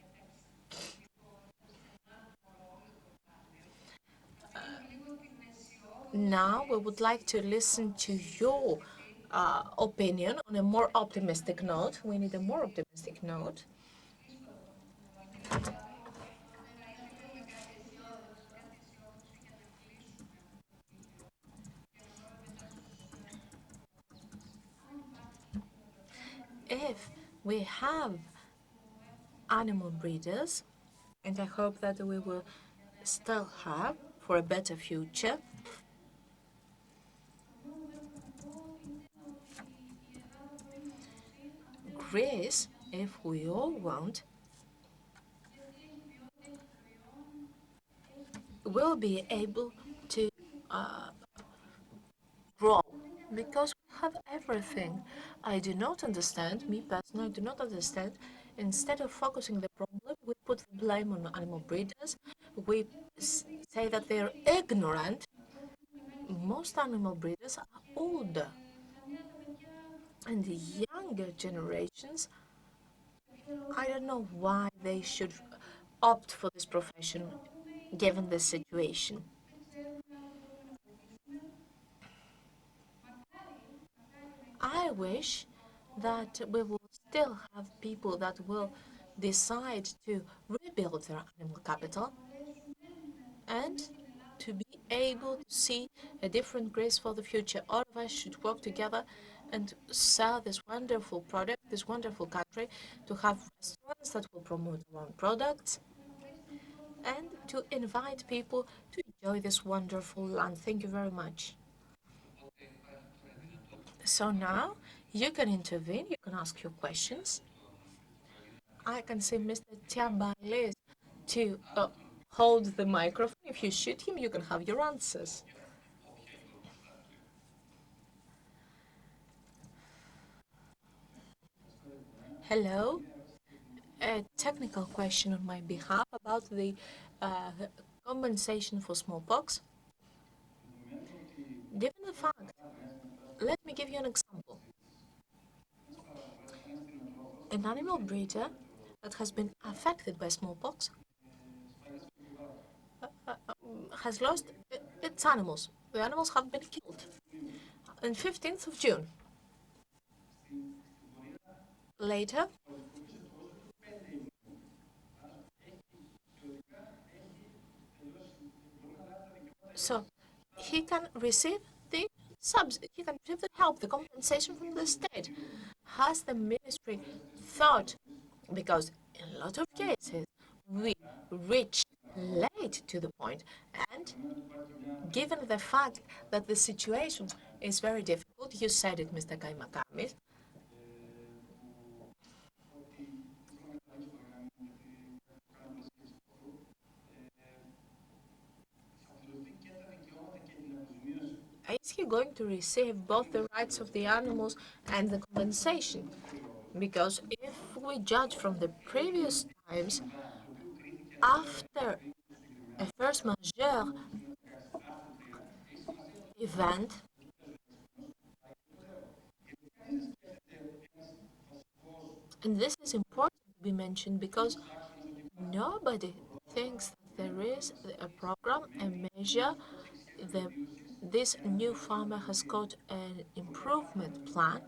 Now we would like to listen to your opinion on a more optimistic note. We need a more optimistic note. If we have animal breeders, and I hope that we will still have for a better future, Greece, if we all want, will be able to grow because we have everything. I do not understand, me personally, I do not understand. Instead of focusing the problem, we put the blame on animal breeders. We say that they're ignorant. Most animal breeders are older, and the younger generations, I don't know why they should opt for this profession given the situation. I wish that we will still have people that will decide to rebuild their animal capital and to be able to see a different grace for the future. All of us should work together and sell this wonderful product, this wonderful country, to have restaurants that will promote our own products and to invite people to enjoy this wonderful land. Thank you very much. So now you can intervene, you can ask your questions. I can see Mr. Tiabalis to hold the microphone. If you shoot him, you can have your answers. Hello. A technical question on my behalf about the uh, compensation for smallpox. Given the fact, let me give you an example. An animal breeder that has been affected by smallpox has lost its animals. The animals have been killed on 15th of June. Later, so he can receive the he can receive the help, the compensation from the state. Has the ministry thought, because in a lot of cases we reach late to the point, and given the fact that the situation is very difficult, you said it, Mr. Kaimakamis, is he going to receive both the rights of the animals and the compensation? Because if we judge from the previous times, after a first majeure event, and this is important to be mentioned because nobody thinks that there is a program, a measure, the, this new farmer has got an improvement plan.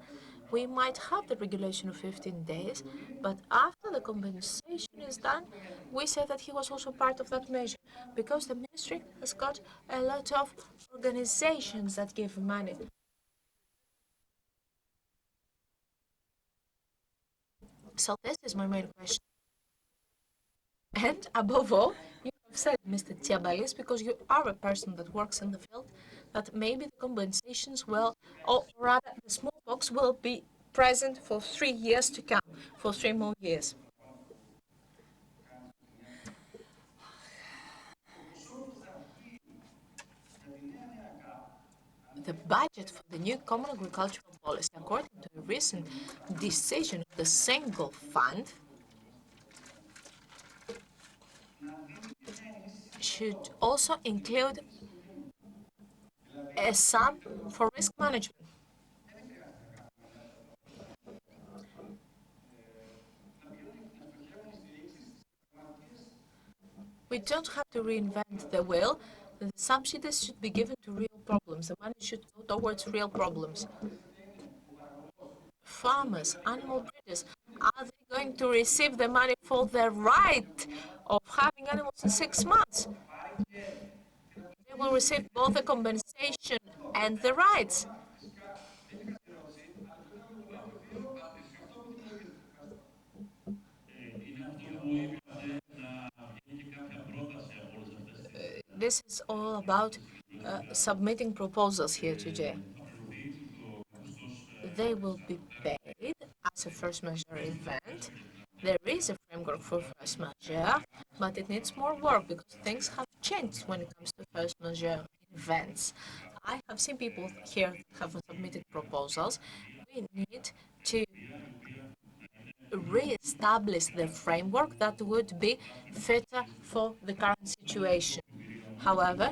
We might have the regulation of 15 days, but after the compensation is done, we say that he was also part of that measure because the ministry has got a lot of organizations that give money. So this is my main question. And above all, you have said, Mr. Tiabalis, because you are a person that works in the field, that maybe the compensations will, or rather the smallpox will be present for 3 years to come, for 3 more years. The budget for the new Common Agricultural Policy, according to a recent decision of the single fund, should also include a sum for risk management. We don't have to reinvent the wheel. The subsidies should be given to real problems. The money should go towards real problems. Farmers, animal breeders, are they going to receive the money for the right of having animals in 6 months? They will receive both the compensation and the rights. This is all about submitting proposals here today. They will be paid as a first majeure event. There is a framework for first majeure, but it needs more work because things have changed when it comes to first majeure events. I have seen people here that have submitted proposals. We need to re-establish the framework that would be fitter for the current situation. However,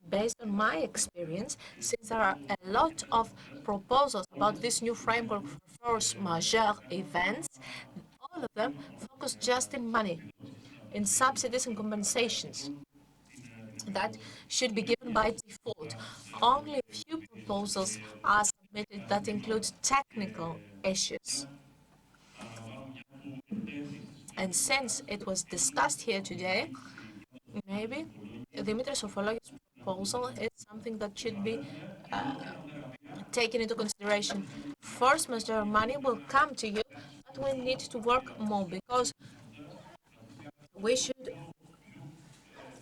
based on my experience, since there are a lot of proposals about this new framework for force majeure events, all of them focus just in money, in subsidies and compensations that should be given by default. Only a few proposals are submitted that include technical issues. And since it was discussed here today, maybe Dimitris Sophologius' proposal is something that should be taken into consideration. Force majeure money will come to you, but we need to work more because we should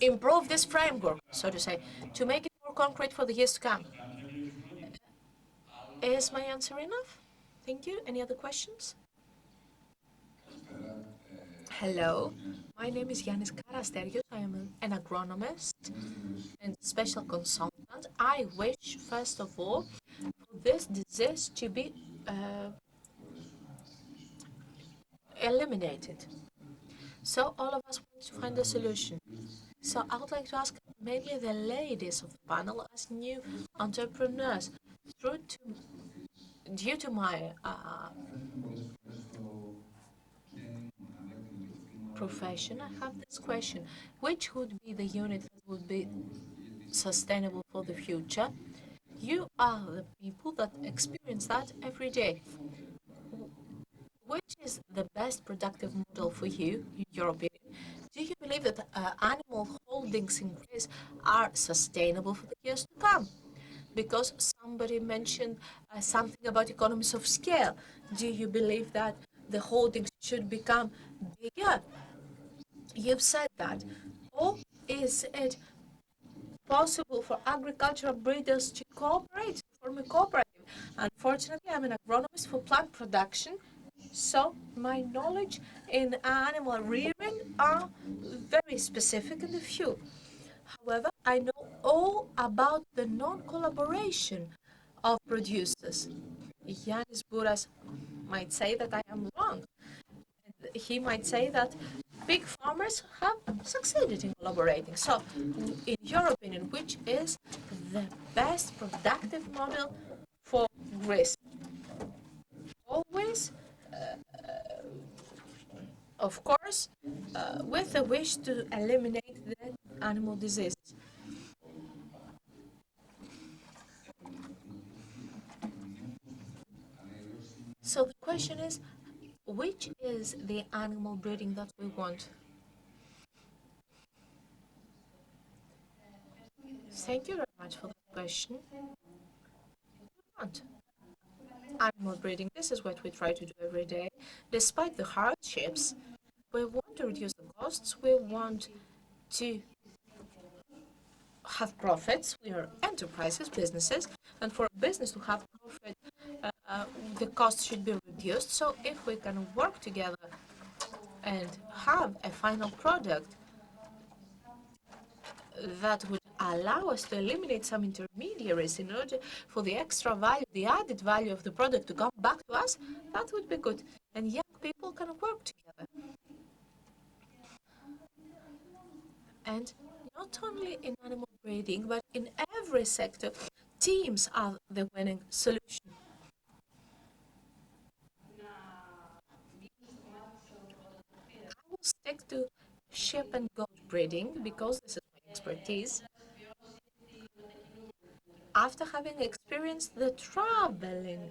improve this framework, so to say, to make it more concrete for the years to come. Is my answer enough? Thank you. Any other questions? Hello, my name is Yannis Karasterios. I am an agronomist and special consultant. I wish, first of all, for this disease to be eliminated. So all of us want to find a solution. So I would like to ask mainly the ladies of the panel as new entrepreneurs. Due to my profession, I have this question. Which would be the unit that would be sustainable for the future? You are the people that experience that every day. Which is the best productive model for you, in your opinion? Do you believe that animal holdings in Greece are sustainable for the years to come? Because somebody mentioned something about economies of scale. Do you believe that the holdings should become bigger? You've said that. Or is it possible for agricultural breeders to cooperate, form a cooperative? Unfortunately, I'm an agronomist for plant production, so my knowledge in animal rearing are very specific and few. However, I know all about the non-collaboration of producers. Yanis Bouras might say that I am wrong. He might say that big farmers have succeeded in collaborating. So, in your opinion, which is the best productive model for Greece? Always, of course, with a wish to eliminate the animal diseases. So the question is, which is the animal breeding that we want? Thank you very much for the question. We want animal breeding. This is what we try to do every day. Despite the hardships, we want to reduce the costs. We want to have profits. We are enterprises, businesses, and for a business to have profit, the cost should be reduced. So if we can work together and have a final product that would allow us to eliminate some intermediaries in order for the extra value, the added value of the product to come back to us, that would be good. And young people can work together. And not only in animal breeding, but in every sector, teams are the winning solution. I will stick to sheep and goat breeding because this is my expertise. After having experienced the traveling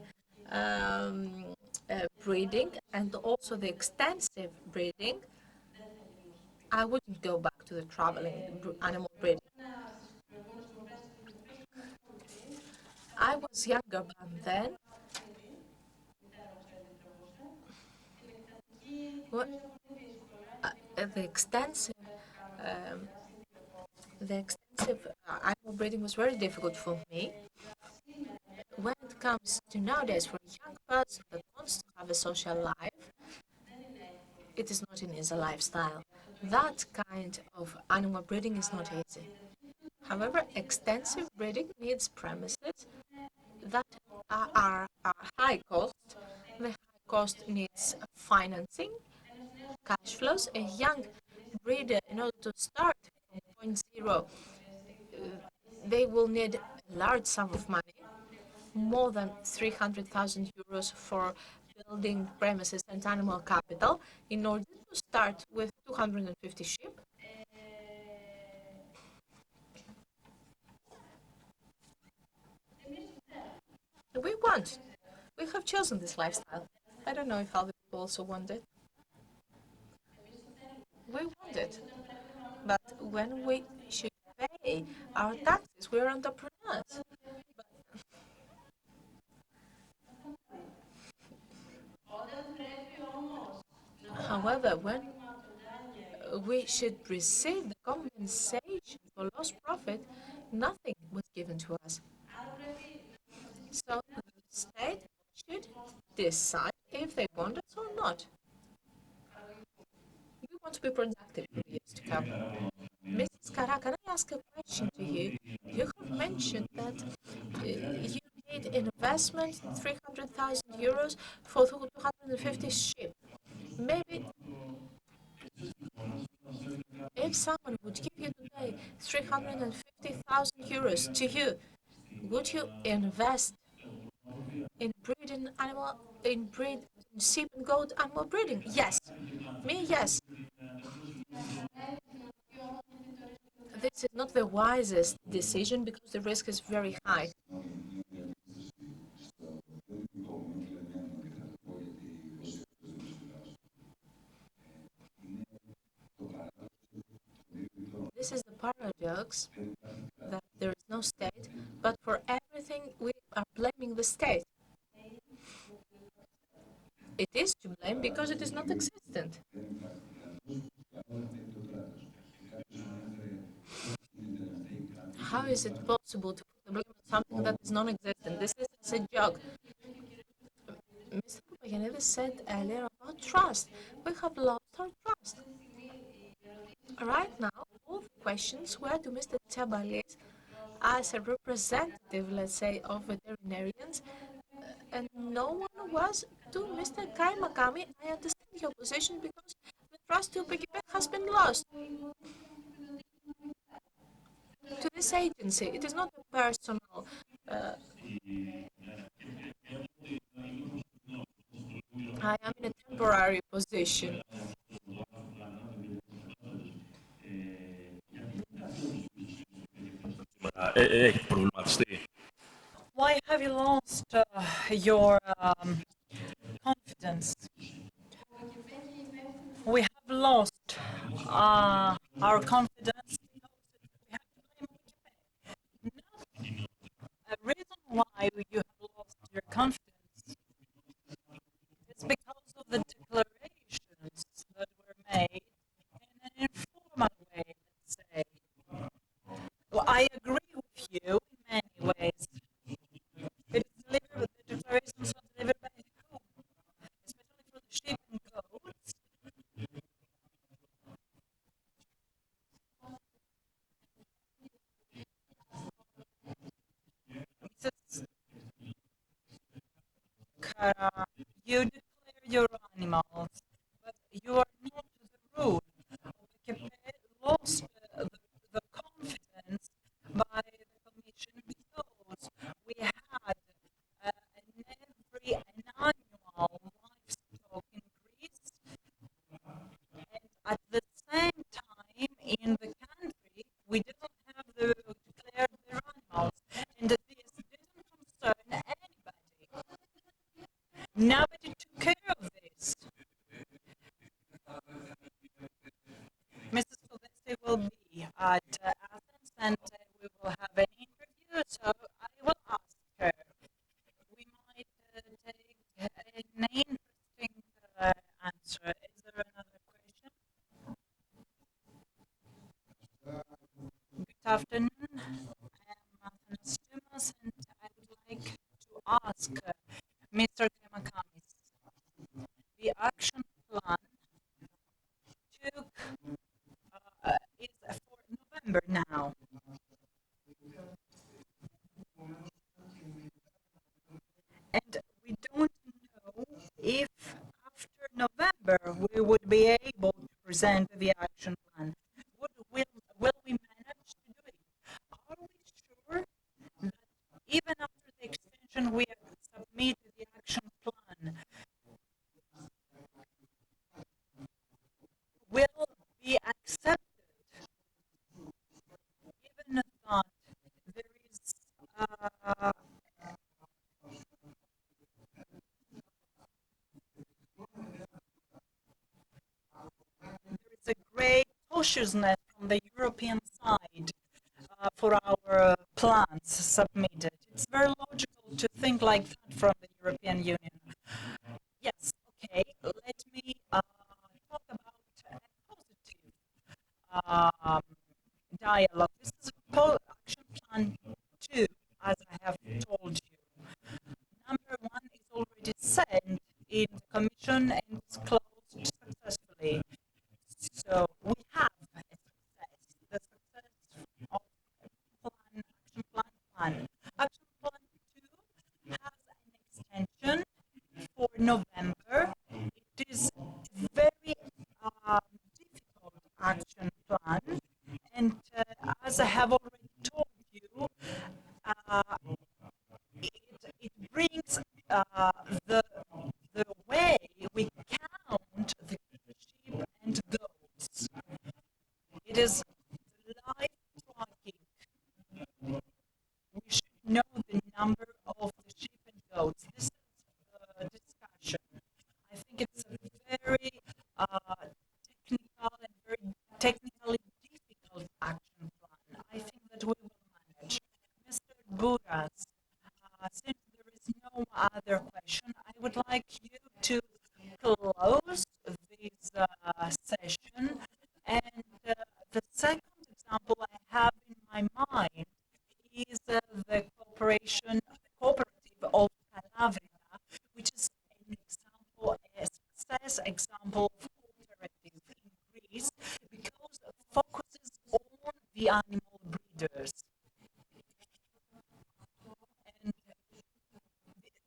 breeding and also the extensive breeding, I wouldn't go back to the traveling animal breeding. I was younger back then. What, the extensive, um, animal breeding was very difficult for me. When it comes to nowadays, for a young person that wants to have a social life, it is not an easy lifestyle. That kind of animal breeding is not easy. However, extensive breeding needs premises that are high cost. The high cost needs financing, cash flows. A young breeder, in order to start from point zero, they will need a large sum of money, more than 300,000 euros for building premises and animal capital in order to start with 250 sheep. We want. We have chosen this lifestyle. I don't know if other people also want it. We want it. But when we should pay our taxes, we're entrepreneurs. However, when we should receive the compensation for lost profit, nothing was given to us. So the state should decide if they want us or not. We want to be productive in the years to come. Mrs. Kara, can I ask a question to you? You have mentioned that you need investment 300,000 euros for 250 sheep. Maybe if someone would give you today 350,000 euros to you, would you invest in breeding animal, in sheep and goat animal breeding? Yes. Me, yes. This is not the wisest decision because the risk is very high. This is the paradox that there is no state, but for everything we are blaming the state. It is to blame because it is not existent. How is it possible to put the blame on something that is non-existent? This is a joke. Mr. Papagiannidis said earlier about trust. We have lost our trust. Right now, all the questions were to Mr. Tsabalis as a representative, let's say, of veterinarians, and no one was to Mr. Kai Makami. I understand your position because the trust to PKP has been lost to this agency. It is not a personal. Uh, I am in a temporary position. Έχετε προβληματιστεί? Why have you lost your confidence? We have lost our confidence because we have to blame PKP. No, a reason why you have lost your confidence is because of the declarations that were made in an informal way, let's say. Well, I agree with you in many ways. It is delivered, the declarations are delivered by whom? Especially for the sheep and goats. Mrs. Kara, you declare your animals, but you are not the rule. PKP lost the confidence by the Commission because we had an annual livestock increase, and at the same time in the country we didn't have the declared their animals, and this didn't concern anybody. Nobody took care of this. Mrs. Thessaly will be at Athens and we will have an interview, so I will ask her. We might take an interesting answer. Is there another question? Good afternoon. I am Athanas Dumas and I would like to ask Mr. Kemakamis. The action plan took is for November now. we would be able to present the action plan. Will we manage to do it? Are we sure that even after the extension we have submitted the action plan will be accepted, even that there is a great cautiousness from the European side for our plans submitted. It's very logical to think like that from the European Union. Yes, okay, let me talk about a positive um, dialogue. This is action plan 2, as I have told you. Number 1 is already sent in the Commission and is closed successfully. So we have a success, the success of action plan. Action plan 2 has an extension for November. It is a very difficult action plan, and as I have already told you, it brings the way we count the sheep and goats. It is live tracking. We should know the number of the sheep and goats. This is a discussion. I think it's a very technical and very technically difficult action plan. I think that we will manage. Mr. Buras, since there is no other question, I would like you to close this session. And the second example I have in my mind is the cooperation, the cooperative of Calabria, which is an example, a success example of cooperative in Greece, because it focuses on the animal breeders. And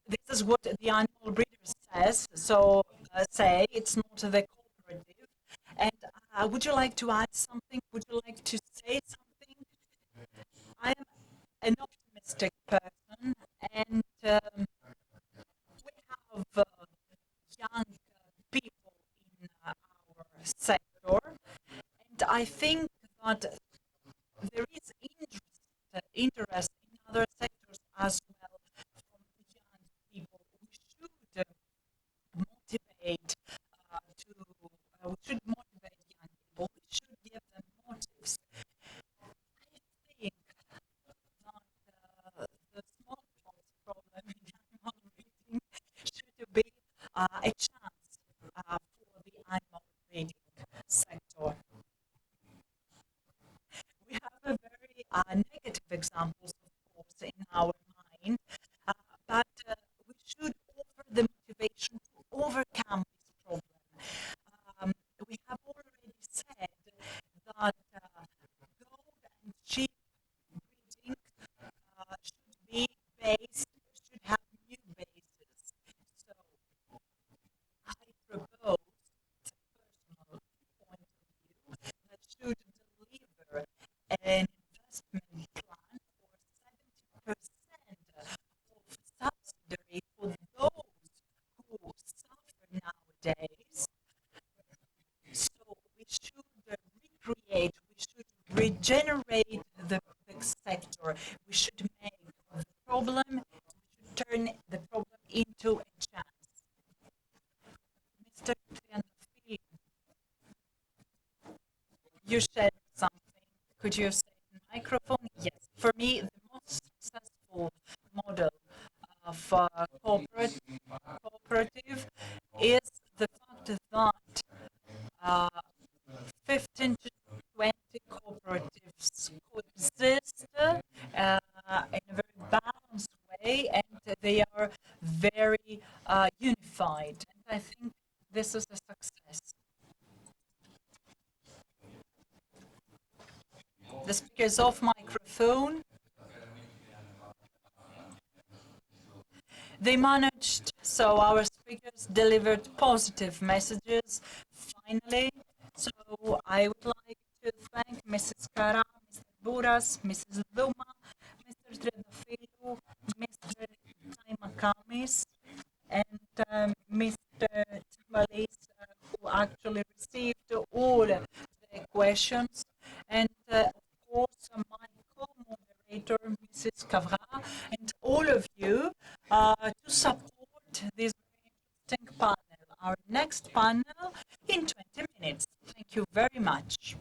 this is what the animal breeder says. So say it's not the cooperative. And would you like to add something? Would you like to say something? I am an optimistic person, and we have young people in our sector, and I think that there is interest in other sectors as well from young people. We should motivate we should motivate young people. We should give them motives. I think that the smallpox problem in animal breeding should be a chance for the animal breeding sector. We have a very negative examples, of course, in our mind, but we should offer the motivation to overcome this problem. We have already said that goat and sheep breeding should be based, should have new bases. So I propose, it's a personal point of view, that should deliver an investment plan for 70% of subsidy for those who suffer nowadays. So we should recreate, we should regenerate the sector. We should make the problem, we should turn the problem into a chance. Mr. Triantafil, you said something. Could you say in the microphone? Yes. For me, the most successful model of cooperative is the fact that 15 to 20 cooperatives coexist in a very balanced way, and they are very unified. And I think this is a success. The speaker is off microphone. They managed, so our speakers delivered positive messages finally, so I would like to thank Mrs. Cara, Mr. Buras, Mrs. Luma, Mr. Tredafilo, Mr. Taimakamis, and Mr. Timbalis, who actually received all the questions, and of course my co-moderator, Mrs. Kavra, and all of you to support this very interesting panel. Our next panel in 20 minutes. Thank you very much.